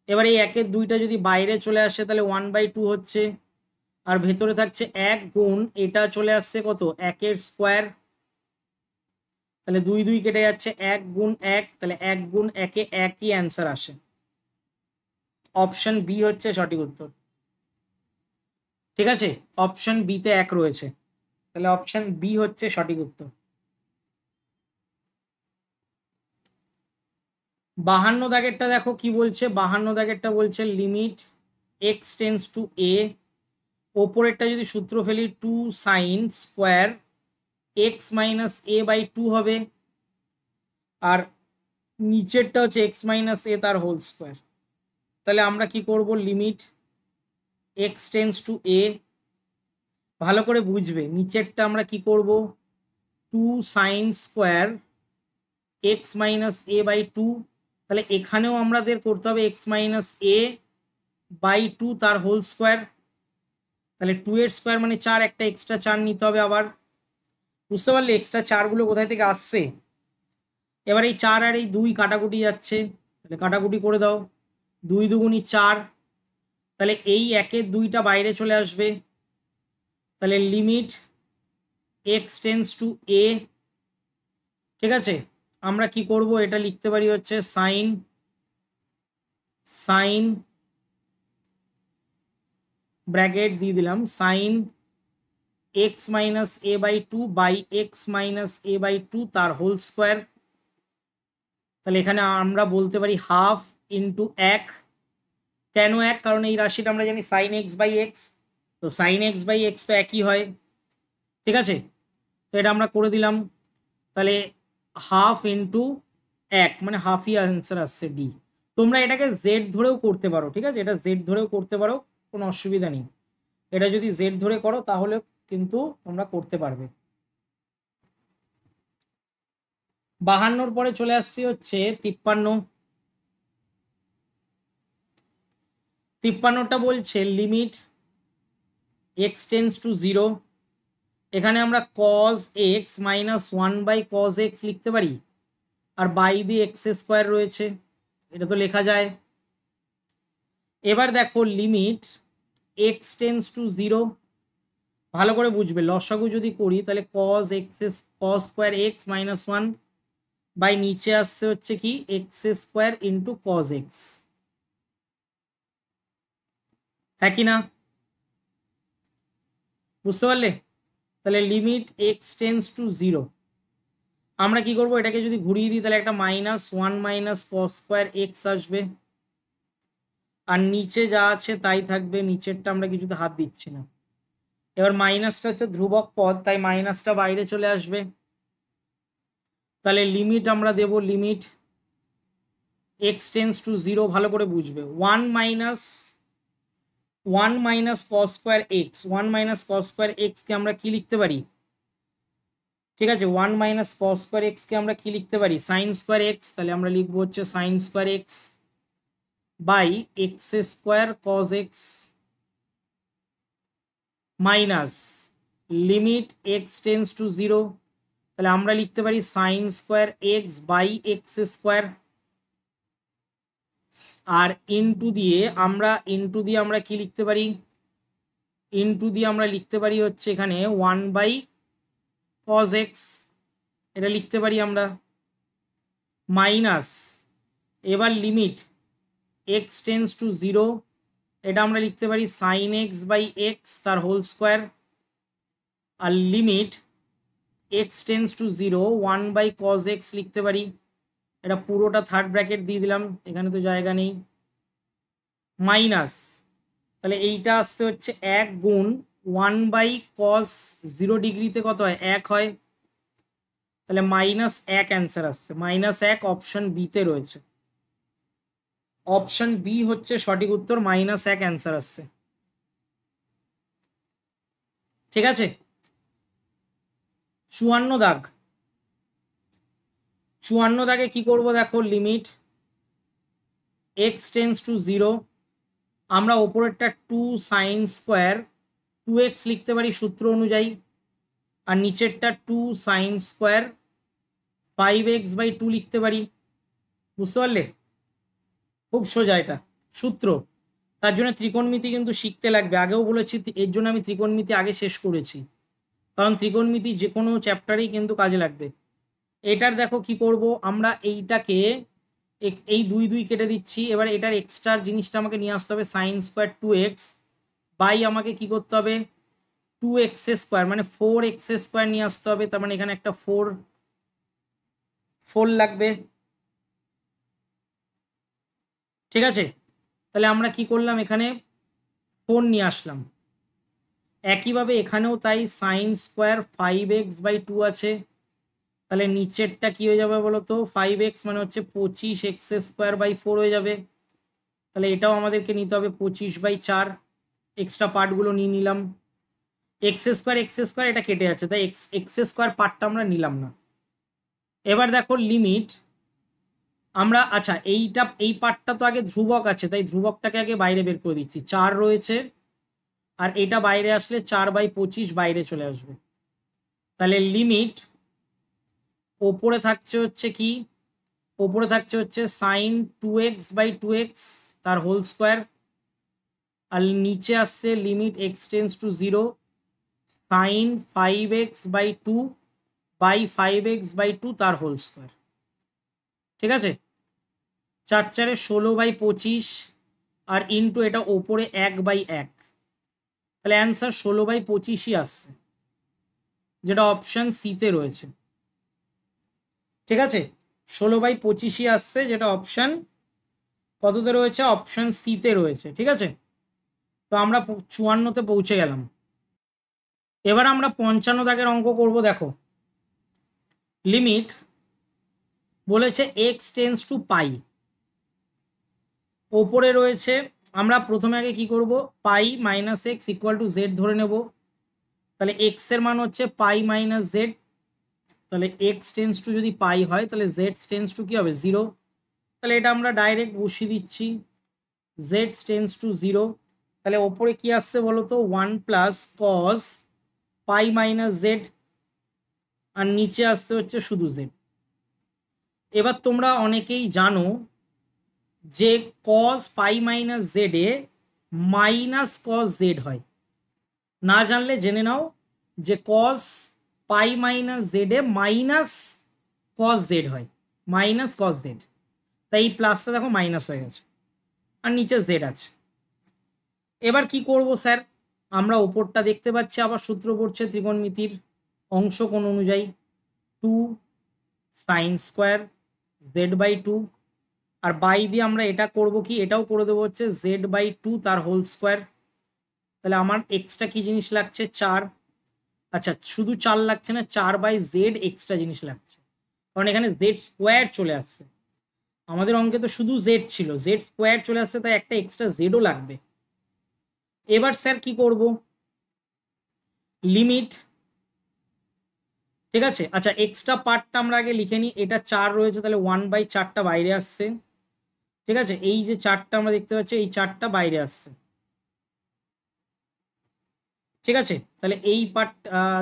এবার এই একের দুইটা যদি বাইরে চলে আসে তাহলে ওয়ান বাই টু হচ্ছে, আর ভেতরে থাকছে এক গুণ, এটা চলে আসছে কত, একের স্কোয়ার, তাহলে দুই দুই কেটে যাচ্ছে, এক গুণ এক, তাহলে এক গুণ একে একই অ্যান্সার আসে। অপশন বি হচ্ছে সঠিক উত্তর। ঠিক আছে, অপশন বিতে এক রয়েছে, তাহলে অপশন বি হচ্ছে সঠিক উত্তর। 52 দাগেরটা দেখো কি বলছে, 52 দাগেরটা বলছে limit x tends to a, ওপরেরটা যদি সূত্র ফেলি two sine square x minus a by two হবে, আর নিচেরটা হচ্ছে এক্স মাইনাস এ তার হোল স্কোয়ার। তাহলে আমরা কি করব, limit x tends to a, ভালো করে বুঝবে, নিচেরটা আমরা কি করব, two sine square x minus a by two, তাহলে এখানেও আমাদের করতে হবে x minus a by two তার হোল স্কোয়ার, তাহলে টু এর স্কোয়ার মানে চার, একটা এক্সট্রা চার নিতে হবে আবার, বুঝতে পারলে এক্সট্রা চারগুলো কোথায় থেকে আসছে। এবার এই চার আর এই দুই কাটাকুটি যাচ্ছে, তাহলে কাটাকুটি করে দাও, দুই দুগুণি চার, তাহলে এই একের দুইটা বাইরে চলে আসবে, তাহলে লিমিট এক্স টেন্স টু এ। ঠিক আছে, আমরা কি করব, এটা লিখতে পারি হচ্ছে সাইন সাইন ব্র্যাকেট দিয়ে দিলাম sine x minus a by two by x minus a by two তার হোল স্কোয়ার, তাহলে এখানে আমরা বলতে পারি হাফ ইন্টু এক, কেন এক, কারণ এই রাশিটা আমরা জানি সাইন এক্স বাই এক্স, তো সাইন এক্স বাই এক্স তো একই হয়। ঠিক আছে, তো এটা আমরা করে দিলাম, তাহলে হাফ ইন্টু এক মানে হাফই অ্যান্সার আসছে ডি। তোমরা এটাকে জেড ধরেও করতে পারো, ঠিক আছে, এটা জেড ধরেও করতে পারো, কোনো অসুবিধা নেই, এটা যদি জেড ধরে করো তাহলে কিন্তু তোমরা করতে পারবে। 52 পরে চলে আসছি হচ্ছে 53। 53টা বলছে limit x tends to zero, এখানে আমরা cos x minus one by cos x লিখতে পারি, আর বাই দিয়ে এক্স স্কোয়ার রয়েছে, এটা তো লেখা যায়। এবার দেখো limit x tends to zero, ভালো করে বুঝবে, লসাগু যদি করি তাহলে cos x cos square x minus one by নিচে আসছে হচ্ছে কি x square into cos x, হ্যাঁ কি না, বুঝতে পারলে। তাহলে limit x tends to zero, আমরা কি করব, এটাকে যদি ঘুরিয়ে দিই তাহলে একটা minus one minus cos square x আসবে, আর নিচে যা আছে তাই থাকবে, নিচেরটা আমরা কিছুতে হাত দিচ্ছি না। এবার মাইনাসটা হচ্ছে ধ্রুবক পদ, তাই মাইনাসটা বাইরে চলে আসবে, তাহলে লিমিট আমরা দেব limit x tends to zero, ভালো করে বুঝবে, one minus cos square x, one minus cos square এক্সকে আমরা কি লিখতে পারি, ঠিক আছে, ওয়ান মাইনাস কস স্কোয়ার এক্সকে আমরা কি লিখতে পারি, সাইন স্কোয়ার এক্স, তাহলে আমরা লিখবো হচ্ছে sine square x by x square cos x minus limit x tends to zero, তাহলে আমরা লিখতে পারি sine square x by x square, আর ইনটু দিয়ে আমরা কি লিখতে পারি, ইনটু দিয়ে আমরা লিখতে পারি হচ্ছে এখানে ওয়ান বাই কজ এক্স, এটা লিখতে পারি আমরা, মাইনাস এবার limit x tends to zero, এটা আমরা লিখতে পারি সাইন এক্স বাই এক্স তার হোল স্কোয়ার, আর limit x tends to zero one by cos x লিখতে পারি, এটা পুরোটা থার্ড ব্র্যাকেট দিয়ে দিলাম, এখানে তো জায়গা নেই, মাইনাস, তাহলে এইটা আসতে হচ্ছে এক গুণ ওয়ান বাই কস জিরো ডিগ্রিতে কত হয়, এক হয়, তাহলে মাইনাস এক অ্যান্সার আসছে, মাইনাস এক অপশন বিতে রয়েছে, অপশন বি হচ্ছে সঠিক উত্তর, মাইনাস এক অ্যান্সার আসছে। ঠিক আছে। 54 দাগ, 54 দাগে কি করব দেখো, লিমিট x টেন্স টু 0, আমরা ওপরেরটা 2 সাইন স্কোয়ার 2x লিখতে পারি সূত্র অনুযায়ী, আর নিচেরটা 2 সাইন স্কোয়ার 5x/2 লিখতে পারি। বুঝতে পারলে? খুব সোজা এটা সূত্র। তার জন্য ত্রিকোণমিতি কিন্তু শিখতে লাগবে, আগেও বলেছি, এর জন্য আমি ত্রিকোণমিতি আগে শেষ করেছি, কারণ ত্রিকোণমিতি যে কোনো চ্যাপ্টারেই কিন্তু কাজে লাগবে। এটার দেখো কি করব, আমরা এইটাকে এই 2 কেটে দিচ্ছি। এবার এটার এক্সট্রা জিনিসটা আমাকে নিয়ে আসতে হবে, সাইন স্কোয়ার 2x বাই আমাকে কি করতে হবে 2x² মানে 4x² নিয়ে আসতে হবে। তার মানে এখানে একটা 4 লাগবে। ঠিক আছে, তাহলে আমরা কি করলাম, এখানে 4 নিয়ে আসলাম। একইভাবে এখানেও তাই, সাইন স্কোয়ার 5x/2 আছে, তাহলে নিচেরটা কি হয়ে যাবে বলো তো, 5x মানে হচ্ছে 25x²/4 হয়ে যাবে। তাহলে এটাও আমাদেরকে নিতে হবে 25/4, এক্সট্রা পার্টগুলো নিয়ে নিলাম। x² এটা কেটে যাচ্ছে, তাই x² পার্টটা আমরা নিলাম না। এবার দেখো লিমিট আমরা, আচ্ছা এই পার্টটা তো আগে ধ্রুবক আছে, তাই ধ্রুবকটাকে আগে বাইরে বের করে দিচ্ছি। 4 রয়েছে, আর এটা বাইরে আসলে 4/25 বাইরে চলে আসবে। তাহলে লিমিট ওপরে থাকছে হচ্ছে কি, ওপরে থাকছে হচ্ছে সাইন 2x/2x তার হোল স্কোয়ার, আর নিচে আসছে limit x tends to 0 sine 5x/2 by 5x/2 তার হোল স্কোয়ার। ঠিক আছে, 4 4 16/25 আর ইন্টু এটা ওপরে 1/1, তাহলে অ্যান্সার 16/25ই আসছে, যেটা অপশান সিতে রয়েছে। ঠিক আছে, 16/25ই আসছে, যেটা অপশান কততে রয়েছে, অপশান সিতে রয়েছে। ঠিক আছে, তো আমরা 54তে পৌঁছে গেলাম। এবার আমরা 55 দাগের অঙ্ক করব। দেখো লিমিট বলেছে x টেন্স টু পাই, ওপরে রয়েছে, আমরা প্রথমে আগে কি করব, pi minus x equal to z ধরে নেব। তাহলে এক্স এর মান হচ্ছে পাই মাইনাস জেড, তাহলে এক্স টেন্স টু যদি পাই হয় তাহলে জেড টেন্স টু কি হবে 0, তাহলে এটা আমরা ডাইরেক্ট বসিয়ে দিচ্ছি, জেড টেন্স টু 0। তাহলে ওপরে কি আসছে বলো তো, 1 প্লাস কস পাই মাইনাস জেড, আর নিচে আসছে হচ্ছে শুধু জেড। এবার তোমরা অনেকেই জানো যে কস পাই মাইনাস জেড এ মাইনাস কস জেড হয়, না জানলে জেনে নাও যে কস পাই মাইনাস জেড এ মাইনাস কস জেড হয়, মাইনাস কস জেড। তাই এই প্লাসটা দেখো মাইনাস হয়ে গেছে, আর নিচে জেড আছে। এবার কি করব স্যার, আমরা ওপরটা দেখতে পাচ্ছি, আবার সূত্র পড়ছে ত্রিকোণমিতির অংশ কোণ অনুযায়ী 2 sine square z/2, R by দিয়ে আমরা এটা করব কি, এটাও করে দেবো হচ্ছে z/2 তার হোল স্কোয়ার। তাহলে আমার এক্সট্রা কি জিনিস লাগছে 4, আচ্ছা শুধু 4 লাগছে না, 4/z এক্সট্রা জিনিস লাগছে, কারণ এখানে জেড স্কোয়ার চলে আসছে, আমাদের অঙ্কে তো শুধু জেড ছিল, জেড স্কোয়ার চলে আসছে, তাই একটা এক্সট্রা জেডও লাগবে। এবার স্যার কি করব, লিমিট, ঠিক আছে, আচ্ছা এক্সট্রা পার্টটা আমরা আগে লিখে নিই, এটা 4 রয়েছে, তাহলে 1/4টা বাইরে আসছে। ঠিক আছে, এই যে 4টা আমরা দেখতে পাচ্ছি, এই 4টা বাইরে আসছে। ঠিক আছে, তাহলে এই পার্ট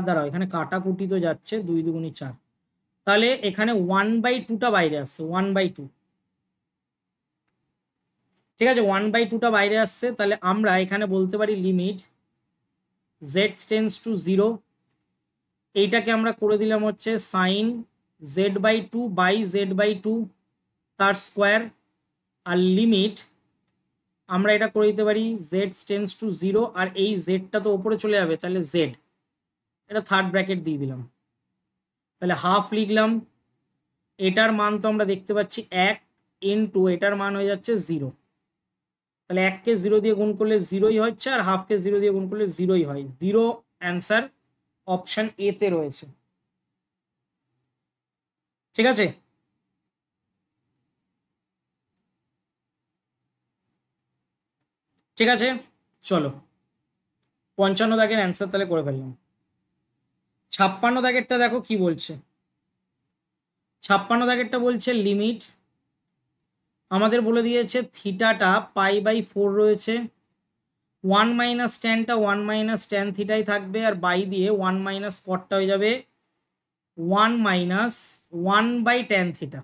দাঁড়াও, এখানে কাটাকুটি তো যাচ্ছে, 2 2 4, তাহলে এখানে 1/2টা বাইরে আসছে, 1/2। ঠিক আছে, 1/2টা বাইরে আসছে, তাহলে আমরা এখানে বলতে পারি লিমিট জেড টেন্স টু 0, এইটাকে আমরা করে দিলাম হচ্ছে সাইন z/2 বাই z/2 তার স্কোয়ার, আর লিমিট আমরা এটা করে দিতে পারি জেড টেন্স টু 0, আর এই জেডটা তো ওপরে চলে যাবে, তাহলে জেড, এটা থার্ড ব্র্যাকেট দিয়ে দিলাম, তাহলে হাফ লিখলাম। এটার মান তো আমরা দেখতে পাচ্ছি 1 ইন্টু এটার মান হয়ে যাচ্ছে 0, তাহলে 1কে 0 দিয়ে গুণ করলে 0ই হচ্ছে, আর হাফকে 0 দিয়ে গুণ করলে 0ই হয়, 0 অ্যান্সার অপশন এ তে রয়েছে। ঠিক আছে, ঠিক আছে, চলো 55 দাগের অ্যান্সার তাহলে করে ফেললাম। 56 দাগেরটা দেখো কি বলছে। 56 দাগেরটা বলছে লিমিট আমাদের বলে দিয়েছে থিটাটা π/4 রয়েছে, 1 মাইনাস ট্যানটা 1 মাইনাস ট্যান থিটাই থাকবে, আর বাই দিয়ে 1 মাইনাস কটটা হয়ে যাবে 1 মাইনাস 1/tan থিটা।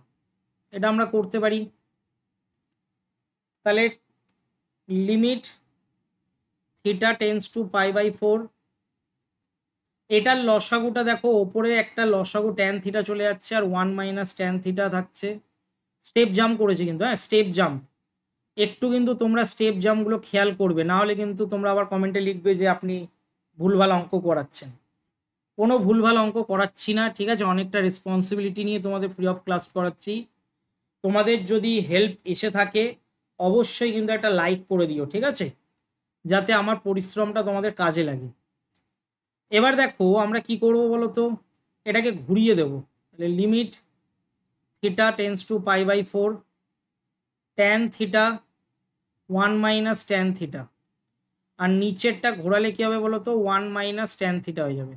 এটা আমরা করতে পারি। তাহলে লিমিট থিটা টেন্স টু π/4, এটার লসাগুটা দেখো, ওপরে একটা লসাগু ট্যান থিটা চলে যাচ্ছে আর 1 মাইনাস ট্যান থিটা থাকছে। স্টেপ জাম্প করেছে কিন্তু, হ্যাঁ স্টেপ জাম্প, একটু কিন্তু তোমরা স্টেপ জাম্পগুলো খেয়াল করবে, না হলে কিন্তু তোমরা আবার কমেন্টে লিখবে যে আপনি ভুলভাল অঙ্ক করাচ্ছেন। কোনো ভুলভাল অঙ্ক করাচ্ছি না, ঠিক আছে, অনেকটা রেসপন্সিবিলিটি নিয়ে তোমাদের ফ্রি অফ ক্লাস করাচ্ছি। তোমাদের যদি হেল্প এসে থাকে অবশ্যই কিন্তু একটা লাইক করে দিও, ঠিক আছে, যাতে আমার পরিশ্রমটা তোমাদের কাজে লাগে। এবার দেখো আমরা কি করব বলো তো, এটাকে ঘুরিয়ে দেব। তাহলে limit theta tends to π/4, tan theta 1 minus tan theta, আর নিচেরটা ঘোরালে কি হবে বলো তো, 1 মাইনাস ট্যান থিটা হয়ে যাবে।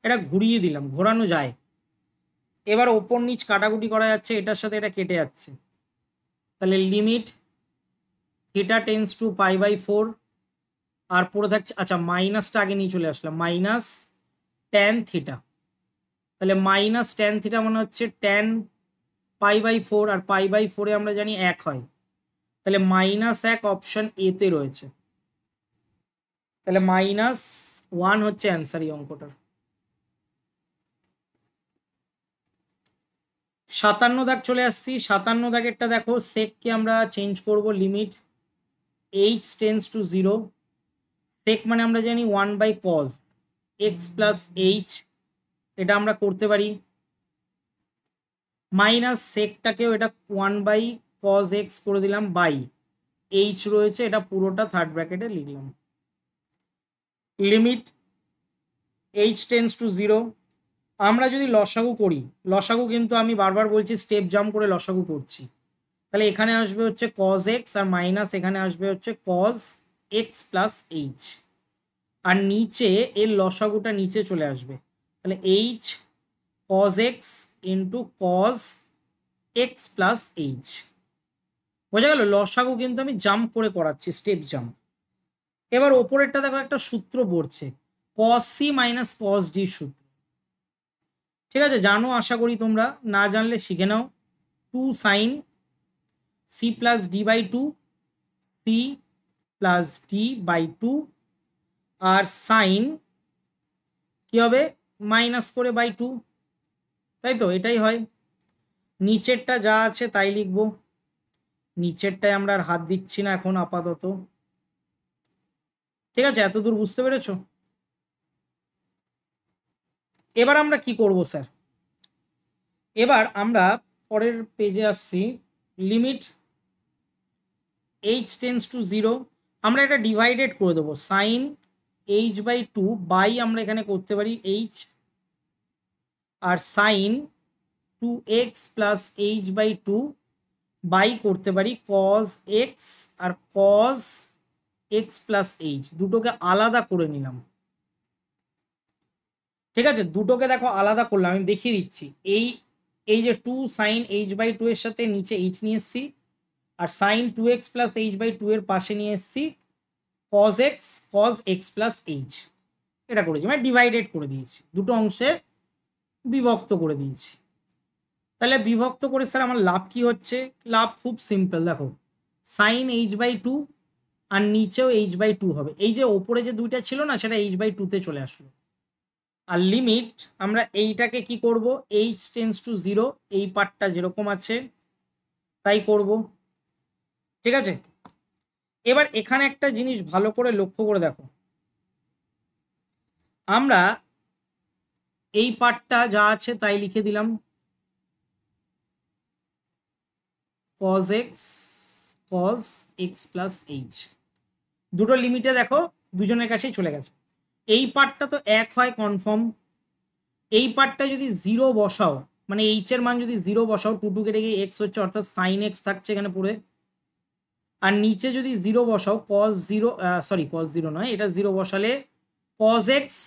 এটা ঘুরিয়ে দিলাম, ঘোরানো যায়। এবার ওপর নিচ কাটাকুটি করা যাচ্ছে, এটার সাথে এটা কেটে যাচ্ছে। তাহলে লিমিট থিটা টেন্স টু π/4, আর পড়ে থাকছে, আচ্ছা মাইনাসটা আগে নিয়ে চলে আসলাম, মাইনাস ট্যান থিটা। তাহলে মাইনাস ট্যান থিটা মানে হচ্ছে ট্যান π/4, আর π/4 আমরা জানি 1 হয়, তাহলে -1 অপশন এতে রয়েছে। তাহলে -1 হচ্ছে অ্যান্সার এই অঙ্কটার। 57 দাগ চলে আসছি। 57 দাগেরটা দেখো, সেককে আমরা চেঞ্জ করব, লিমিট h টেন্স টু 0, সেক মানে আমরা জানি 1/cos x প্লাস h, এটা আমরা করতে পারি। মাইনাস সেকটাকেও এটা 1/cos x করে দিলাম, বাই h রয়েছে, এটা পুরোটা থার্ড ব্র্যাকেটে লিখলাম। লিমিট h টেন্স টু 0, আমরা যদি লসাগু করি, লসাগু কিন্তু আমি বারবার বলছি স্টেপ জাম্প করে লসাগু করছি, তাহলে এখানে আসবে হচ্ছে cos x, আর মাইনাস এখানে আসবে হচ্ছে cos x প্লাস h, আর নিচে এর লসাগুটা নিচে চলে আসবে, তাহলে h cos x into cos x plus h। বোঝা গেল, লসাগু কিন্তু আমি জাম্প করে করাচ্ছি, স্টেপ জাম্প। এবার ওপরেরটা দেখো একটা সূত্র পড়ছে, cos c minus cos d সূত্র, ঠিক আছে, জানো আশা করি তোমরা, না জানলে শিখে নাও। 2 sin c plus d by 2, c plus d by 2, আর সাইন কি হবে মাইনাস করে বাই 2, তাই তো, এটাই হয়। নিচেরটা যা আছে তাই লিখবো, নিচেরটায় আমরা আর হাত দিচ্ছি না এখন আপাতত, ঠিক আছে, এতদূর বুঝতে পেরেছো? এবার আমরা কি করব স্যার, এবার আমরা পরের পেজে আসছি। লিমিট h টেন্স টু 0, আমরা এটা ডিভাইডেড করে দেবো, সাইন h/2 বাই আমরা এখানে করতে পারি h, আর sine 2x plus h/2 by করতে পারি cos x আর cos x প্লাস h, দুটোকে আলাদা করে নিলাম, ঠিক আছে, দুটোকে দেখো আলাদা করলাম, আমি দেখিয়ে দিচ্ছি। এই যে 2 সাইন h/2 এর সাথে নিচে h নিয়ে এসছি, আর সাইন 2x প্লাস h/2 এর পাশে নিয়ে এসছি cos x প্লাস h, এটা করেছি, মানে ডিভাইডেড করে দিয়েছি, দুটো অংশে বিভক্ত করে দিয়েছি। তাহলে বিভক্ত করে স্যার আমার লাভ কি হচ্ছে, লাভ খুব সিম্পল, দেখো সাইন h/2 আর নিচেও h/2 হবে, এই যে ওপরে যে দুইটা ছিল না সেটা h/2 তে চলে আসলো। আর লিমিট আমরা এইটাকে কি করব, h টেন্স টু 0, এই পার্টটা যেরকম আছে তাই করব, ঠিক আছে। এবার এখানে একটা জিনিস ভালো করে লক্ষ্য করে দেখো, আমরা এই পার্টটা যা আছে তাই লিখে দিলাম, cos x প্লাস h, দুটো লিমিটে দেখো দুজনের কাছেই চলে গেছে। এই পার্টটা তো 1 হয় কনফার্ম, এই পার্টটা যদি 0 বসাও, মানে h এর মান যদি 0 বসাও, 2 কেটে গিয়ে x হচ্ছে, অর্থাৎ সাইন x থাকছে এখানে পুরো, আর নিচে যদি জিরো বসাও cos zero, sorry cos zero নয়, এটা জিরো বসালে cos x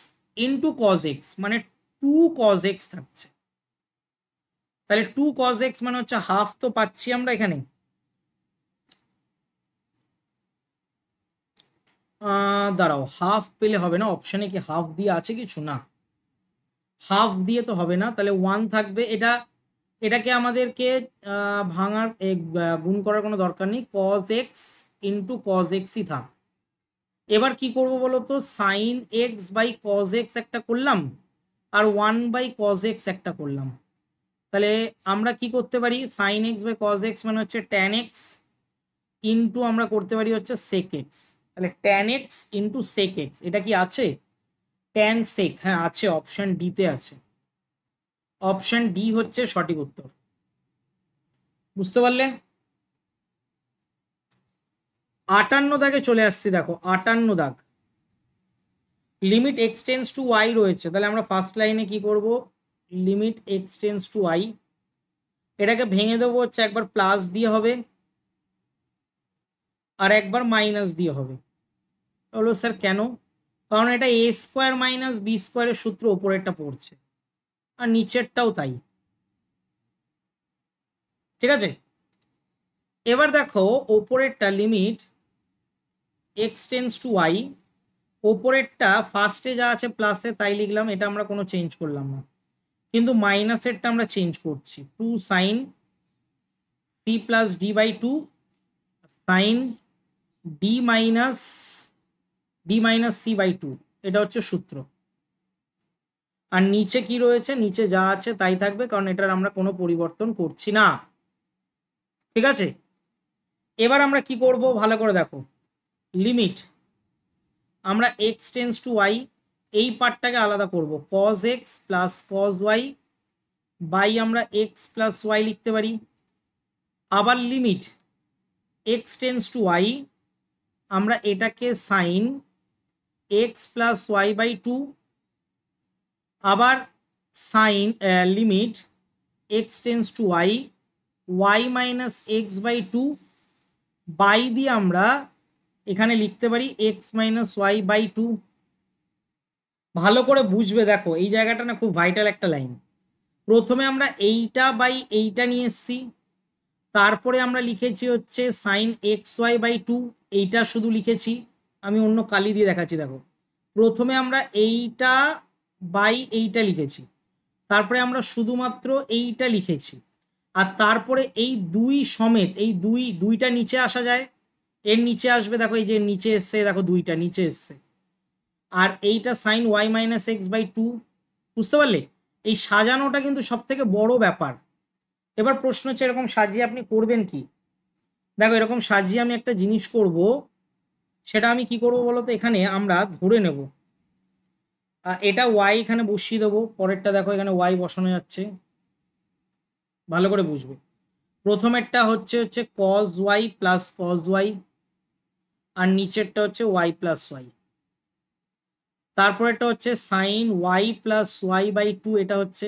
into cos x মানে 2 কজ এক্স থাকছে। তাহলে 2 কজ এক্স মানে হচ্ছে হাফ তো পাচ্ছি আমরা এখানে। দাঁড়াও, হাফ পেলে হবে না, অপশানে কি হাফ দিয়ে আছে কিছু? না, হাফ দিয়ে তো হবে না, তাহলে 1 থাকবে। এটাকে আমাদেরকে ভাঙার গুণ করার কোনো দরকার নেই, কজ এক্স ইন্টু কজ এক্সই থাক। এবার কি করব বলো তো, sine x by cos x একটা করলাম আর 1 বাই কজ এক্স একটা করলাম। তাহলে আমরা কি করতে পারি, sine x by cos x মানে হচ্ছে ট্যান এক্স ইন্টু আমরা করতে পারি হচ্ছে সেক এক্স। তাহলে tan x into sec x, এটা কি আছে? ট্যান সেক, হ্যাঁ আছে, অপশন ডিতে আছে। অপশন ডি হচ্ছে সঠিক উত্তর। বুঝতে পারলে? 58 দাগে চলে আসছি, দেখো 58 দাগ, লিমিট এক্সটেন্স টু ওয়াই রয়েছে। তাহলে আমরা ফার্স্ট লাইনে কি করব, লিমিট এক্সটেন্স টু ওয়াই, এটাকে ভেঙে দেবো হচ্ছে একবার প্লাস দিয়ে হবে আর একবার মাইনাস দিয়ে হবে। বলো স্যার কেন? কারণ এটা এ স্কোয়ার মাইনাস বি স্কোয়ারের সূত্র ওপরেরটা পড়ছে আর নিচেরটাও তাই। ঠিক আছে, এবার দেখো ওপরেরটা limit x tends to y, ওপরেরটা ফার্স্টে যা আছে প্লাসে তাই লিখলাম, এটা আমরা কোনো চেঞ্জ করলাম না, কিন্তু মাইনাসেরটা আমরা চেঞ্জ করছি, 2 sine C plus d by 2 sine d minus c by 2, এটা হচ্ছে সূত্র। আর নিচে কি রয়েছে, নিচে যা আছে তাই থাকবে, কারণ এটার আমরা কোনো পরিবর্তন করছি না। ঠিক আছে, এবার আমরা কি করব ভালো করে দেখো, লিমিট আমরা এক্স টেন্স টু ওয়াই এই পার্টটাকে আলাদা করব, cos x plus cos y by আমরা এক্স প্লাস ওয়াই লিখতে পারি। আবার limit x tends to y আমরা এটাকে sine x plus y by 2, আবার sine limit x tends to y y minus x by 2 by দিয়ে আমরা এখানে লিখতে পারি এক্স মাইনাস ওয়াই বাই 2। ভালো করে বুঝবে, দেখো এই জায়গাটা না খুব ভাইটাল একটা লাইন। প্রথমে আমরা এইটা বাই এইটা নিয়ে এসছি, তারপরে আমরা লিখেছি হচ্ছে সাইন এক্স ওয়াই বাই 2, এইটা শুধু লিখেছি, আমি অন্য কালি দিয়ে দেখাচ্ছি। দেখো প্রথমে আমরা এইটা বাই এইটা লিখেছি, তারপরে আমরা শুধুমাত্র এইটা লিখেছি, আর তারপরে এই দুই সমেত এই দুইটা নিচে আসা যায়, এর নিচে আসবে, দেখো এই যে নিচে এসছে, দেখো দুইটা নিচে এসছে, আর এইটা sine y minus x by 2। বুঝতে পারলে? এই সাজানোটা কিন্তু সব থেকে বড় ব্যাপার। এবার প্রশ্ন হচ্ছে এরকম সাজিয়ে আপনি করবেন কি? দেখো এরকম সাজিয়ে আমি একটা জিনিস করব, সেটা আমি কি করব বলো তো, এখানে আমরা ধরে নেব এটা ওয়াই এখানে বসিয়ে দেবো, পরেরটা দেখো এখানে ওয়াই বসানো যাচ্ছে, ভালো করে বুঝবে। প্রথমেরটা হচ্ছে cos y plus cos y আর নিচেরটা হচ্ছে ওয়াই প্লাস ওয়াই, তারপরেরটা হচ্ছে sine y plus y by 2, এটা হচ্ছে,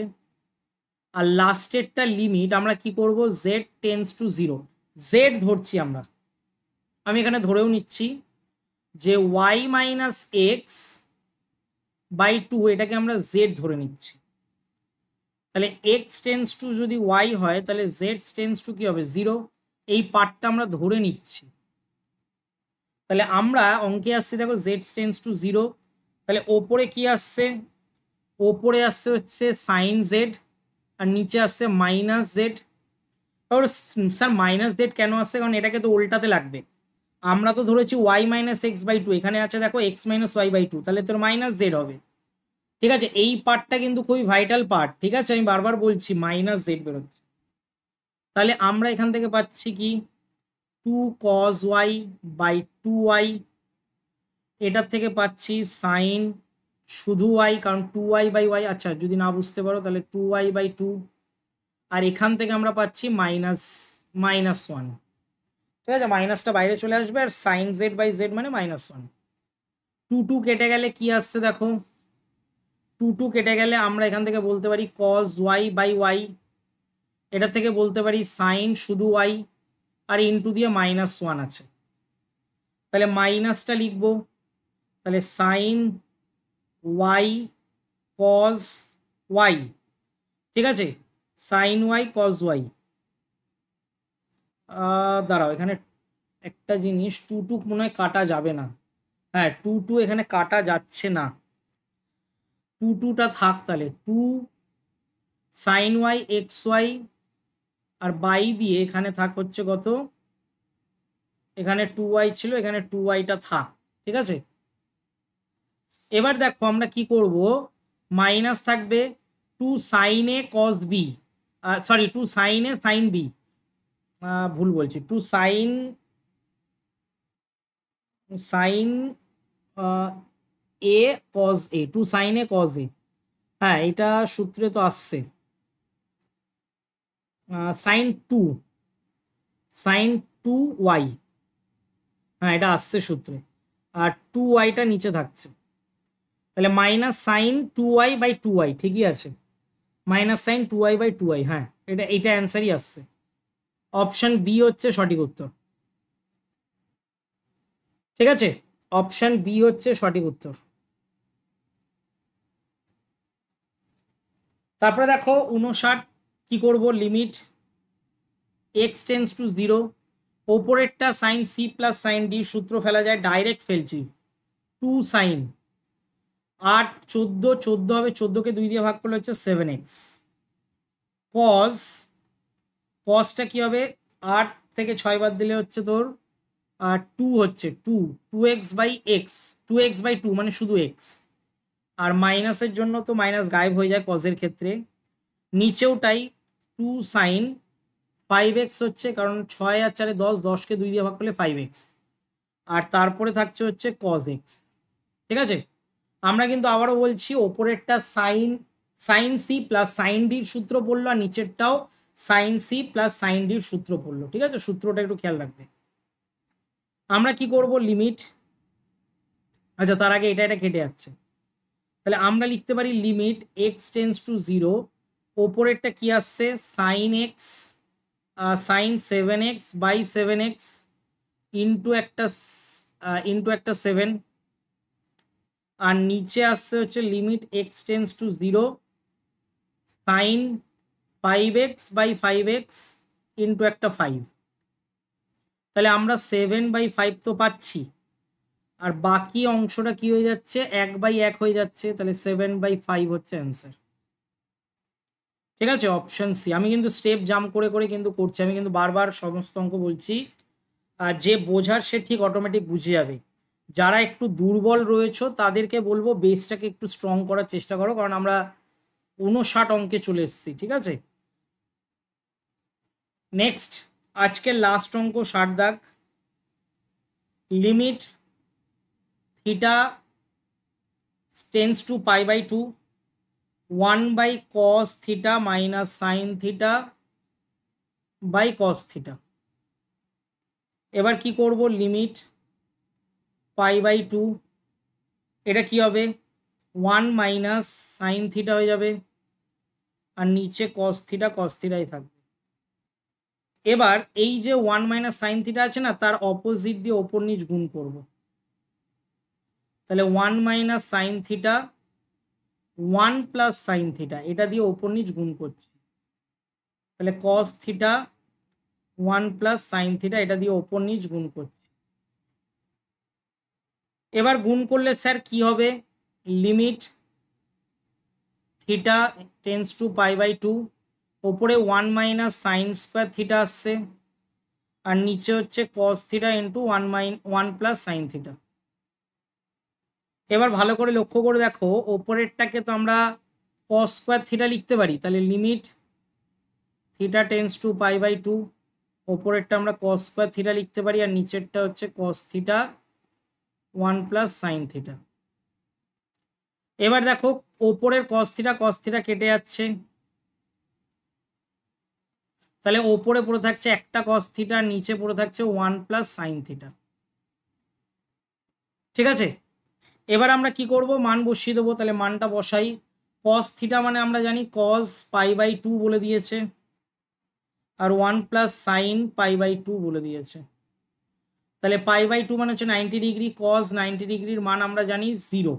আর লাস্টেরটা লিমিট আমরা কি করব, জেড টেন্স টু 0, জেড ধরছি আমরা, আমি এখানে ধরেও নিচ্ছি যে ওয়াই মাইনাস এক্স বাই 2 এটাকে আমরা জেড ধরে নিচ্ছি। তাহলে এক্স টেন্স টু যদি ওয়াই হয় তাহলে জেড টেন্স টু কি হবে, 0, এই পার্টটা আমরা ধরে নিচ্ছি। তাহলে আমরা অঙ্কে আসছি, দেখো জেড টেন্স টু 0, তাহলে ওপরে কি আসছে, ওপরে আসছে হচ্ছে সাইন জেড আর নিচে আসছে মাইনাস জেড। তাহলে স্যার মাইনাস জেড কেন আসছে, কারণ এটাকে তো উল্টাতে লাগবে, আমরা তো ধরেছি ওয়াই মাইনাস এক্স বাই 2, এখানে আছে দেখো এক্স মাইনাস ওয়াই বাই 2, তাহলে তোর মাইনাস জেড হবে। ঠিক আছে, এই পার্টটা কিন্তু খুবই ভাইটাল পার্ট, ঠিক আছে, আমি বারবার বলছি মাইনাস জেড বেরোচ্ছে। তাহলে আমরা এখান থেকে পাচ্ছি কি 2 cos ওয়াই বাই 2 ওয়াই, এটার থেকে পাচ্ছি সাইন শুধু ওয়াই, কারণ 2 ওয়াই বাই ওয়াই, আচ্ছা যদি না বুঝতে পারো তাহলে 2 ওয়াই বাই 2, আর এখান থেকে আমরা পাচ্ছি -1। ঠিক আছে, মাইনাসটা বাইরে চলে আসবে, আর সাইন জেড বাই জেড মানে -1। 2 কেটে গেলে কি আসছে দেখো, 2 কেটে গেলে আমরা এখান থেকে বলতে পারি cos ওয়াই বাই ওয়াই, এটা থেকে বলতে পারি সাইন শুধু ওয়াই, আর ইন্টু দিয়ে -1 আছে। তাহলে মাইনাসটা লিখবো, তাহলে সাইন ওয়াই কজ ওয়াই, ঠিক আছে, সাইন ওয়াই কজ ওয়াই। দাঁড়াও, এখানে একটা জিনিস, টু টু মনে হয় কাটা যাবে না, হ্যাঁ টু টু এখানে কাটা যাচ্ছে না, টু টুটা থাক, তাহলে two sine y x y আর বাই দিয়ে এখানে থাক হচ্ছে কত, এখানে টু ওয়াই ছিল, এখানে টু ওয়াইটা থাক, ঠিক আছে। এবার দেখো আমরা কি করব, মাইনাস থাকবে two sine A cos B, sorry two sine A sine B, ভুল বলছি, two sine sine A cos A, two sine A cos A, হ্যাঁ এটা সূত্রে তো আসছে, sine two sine two y, হ্যাঁ এটা আসছে সূত্রে, আর টু ওয়াইটা নিচে থাকছে, তাহলে minus sine two y by two y, ঠিকই আছে, minus sine two y by two y, হ্যাঁ এইটা অ্যান্সারই আসছে, অপশন বি হচ্ছে সঠিক উত্তর, ঠিক আছে, অপশন বি হচ্ছে সঠিক উত্তর। তারপরে দেখো 59 কি করব, limit x tends to zero, ওপরেরটা sine C plus sine D, সূত্র ফেলা যায়, ডাইরেক্ট ফেলছি, টু সাইন 8 14, 14 হবে, 14কে 2 দিয়ে ভাগ করলে হচ্ছে 7x, কস, কসটা কি হবে, 8 থেকে 6 বাদ দিলে হচ্ছে তোর টু হচ্ছে two x by x, two x by two মানে শুধু এক্স, আর মাইনাসের জন্য তো মাইনাস গায়েব হয়ে যায় কজের ক্ষেত্রে, নিচেওটাই টু সাইন 5x হচ্ছে, কারণ 6 আর 4 10, 10কে 2 দিয়ে ভাগ করলে 5x, আর তারপরে থাকছে হচ্ছে কজ এক্স, ঠিক আছে। আমরা কিন্তু আবারও বলছি, ওপরেরটা sine sine C plus sine ডির সূত্র পড়লো, আর নিচেরটাও সাইন সি প্লাস সাইন ডির সূত্র পড়লো, ঠিক আছে, সূত্রটা একটু খেয়াল রাখবে। আমরা কি করব, লিমিট, আচ্ছা তার আগে এটা কেটে যাচ্ছে, তাহলে আমরা লিখতে পারি limit x tends to zero, ওপরেরটা কি আসছে sine x sine 7x by 7x into একটা 7, আর নিচে আসছে হচ্ছে limit x tends to zero sine 5x by 5x into একটা 5, তাহলে আমরা 7/5 তো পাচ্ছি, আর বাকি অংশটা কি হয়ে যাচ্ছে, 1/1 হয়ে যাচ্ছে, তাহলে 7/5 হচ্ছে অ্যান্সার, ঠিক আছে, অপশন সি। আমি কিন্তু স্টেপ জাম্প করে করে কিন্তু করছি, আমি কিন্তু বারবার সমস্ত অঙ্ক বলছি, আর যে বোঝার সে ঠিক অটোমেটিক বুঝে যাবে, যারা একটু দুর্বল রয়েছে তাদেরকে বলবো বেসটাকে একটু স্ট্রং করার চেষ্টা করো, কারণ আমরা 59 অঙ্কে চলে এসেছি, ঠিক আছে। নেক্সট আজকের লাস্ট অঙ্ক 60 দাগ, limit theta tends to pi by two 1/cos theta minus sine theta by cos theta. এবার কি করব, লিমিট পাই বাই টু, এটা কি হবে 1 মাইনাস সাইন থিটা হয়ে যাবে, আর নিচে কস থিটাই থাকবে। এবার এই যে 1 মাইনাস সাইন থিটা আছে না, তার অপোজিট দিয়ে ওপর নিচ গুণ করব, তাহলে 1 minus sine theta 1 plus sine theta, এটা দিয়ে ওপর নিচ গুণ করছি, তাহলে কস থিটা 1 প্লাস সাইন থিটা, এটা দিয়ে ওপর নিচ গুণ করছি। এবার গুণ করলে স্যার কি হবে, limit theta tends to pi by two, ওপরে 1 মাইনাস সাইন স্কোয়ার থিটা আসছে, আর নিচে হচ্ছে cos theta into 1 plus sine theta. এবার ভালো করে লক্ষ্য করে দেখো, ওপরেরটাকে তো আমরা কস স্কোয়ার থিটা লিখতে পারি, তাহলে limit theta tends to pi by two, ওপরেরটা আমরা কস স্কোয়ার থিটা লিখতে পারি, আর নিচেরটা হচ্ছে cos theta 1 plus sine theta. এবার দেখো ওপরের কস থিটা কেটে যাচ্ছে, তাহলে ওপরে পড়ে থাকছে একটা কস থিটা, নিচে পড়ে থাকছে 1 প্লাস সাইন থিটা, ঠিক আছে। এবার আমরা কি করব, মান বসিয়ে দেবো, তাহলে মানটা বসাই, কস থিটা মানে আমরা জানি কস পাই বাই টু বলে দিয়েছে, আর 1 plus sine pi by two বলে দিয়েছে, তাহলে পাই বাই 2 মানে হচ্ছে 90 ডিগ্রি, কজ 90 ডিগ্রির মান আমরা জানি 0,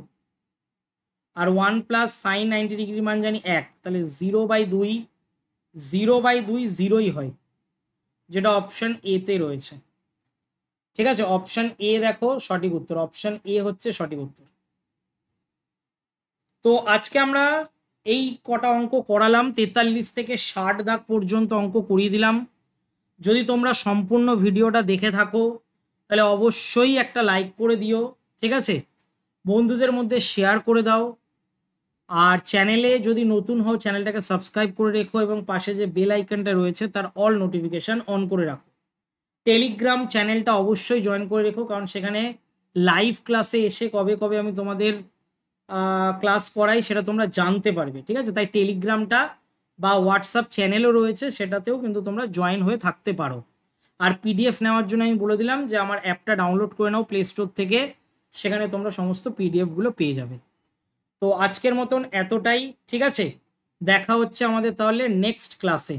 আর 1 প্লাস সাইন 90 ডিগ্রির মান জানি 1, তাহলে 0/2, 0/2 0ই হয়, যেটা অপশন এ তে রয়েছে। ঠিক আছে, অপশন এ দেখো সঠিক উত্তর, অপশন এ হচ্ছে সঠিক উত্তর। তো আজকে আমরা এই কটা অঙ্ক করালাম, 43 থেকে 60 দাগ পর্যন্ত অঙ্ক করিয়ে দিলাম। যদি তোমরা সম্পূর্ণ ভিডিওটা দেখে থাকো তাহলে অবশ্যই একটা লাইক করে দিও, ঠিক আছে, বন্ধুদের মধ্যে শেয়ার করে দাও, আর চ্যানেলে যদি নতুন হও চ্যানেলটাকে সাবস্ক্রাইব করে রেখো এবং পাশে যে বেল আইকনটা রয়েছে তার অল নোটিফিকেশান অন করে রাখো। টেলিগ্রাম চ্যানেলটা অবশ্যই জয়েন করে রেখো, কারণ সেখানে লাইভ ক্লাসে এসে কবে কবে আমি তোমাদের ক্লাস করাই সেটা তোমরা জানতে পারবে, ঠিক আছে। তাই টেলিগ্রামটা বা হোয়াটসঅ্যাপ চ্যানেলও রয়েছে, সেটাতেও কিন্তু তোমরা জয়েন হয়ে থাকতে পারো। আর পিডিএফ নেওয়ার জন্য আমি বলে দিলাম যে আমার অ্যাপটা ডাউনলোড করে নাও প্লে স্টোর থেকে, সেখানে তোমরা সমস্ত পিডিএফগুলো পেয়ে যাবে। তো আজকের মতন এতটাই, ঠিক আছে, দেখা হচ্ছে আমাদের তাহলে নেক্সট ক্লাসে।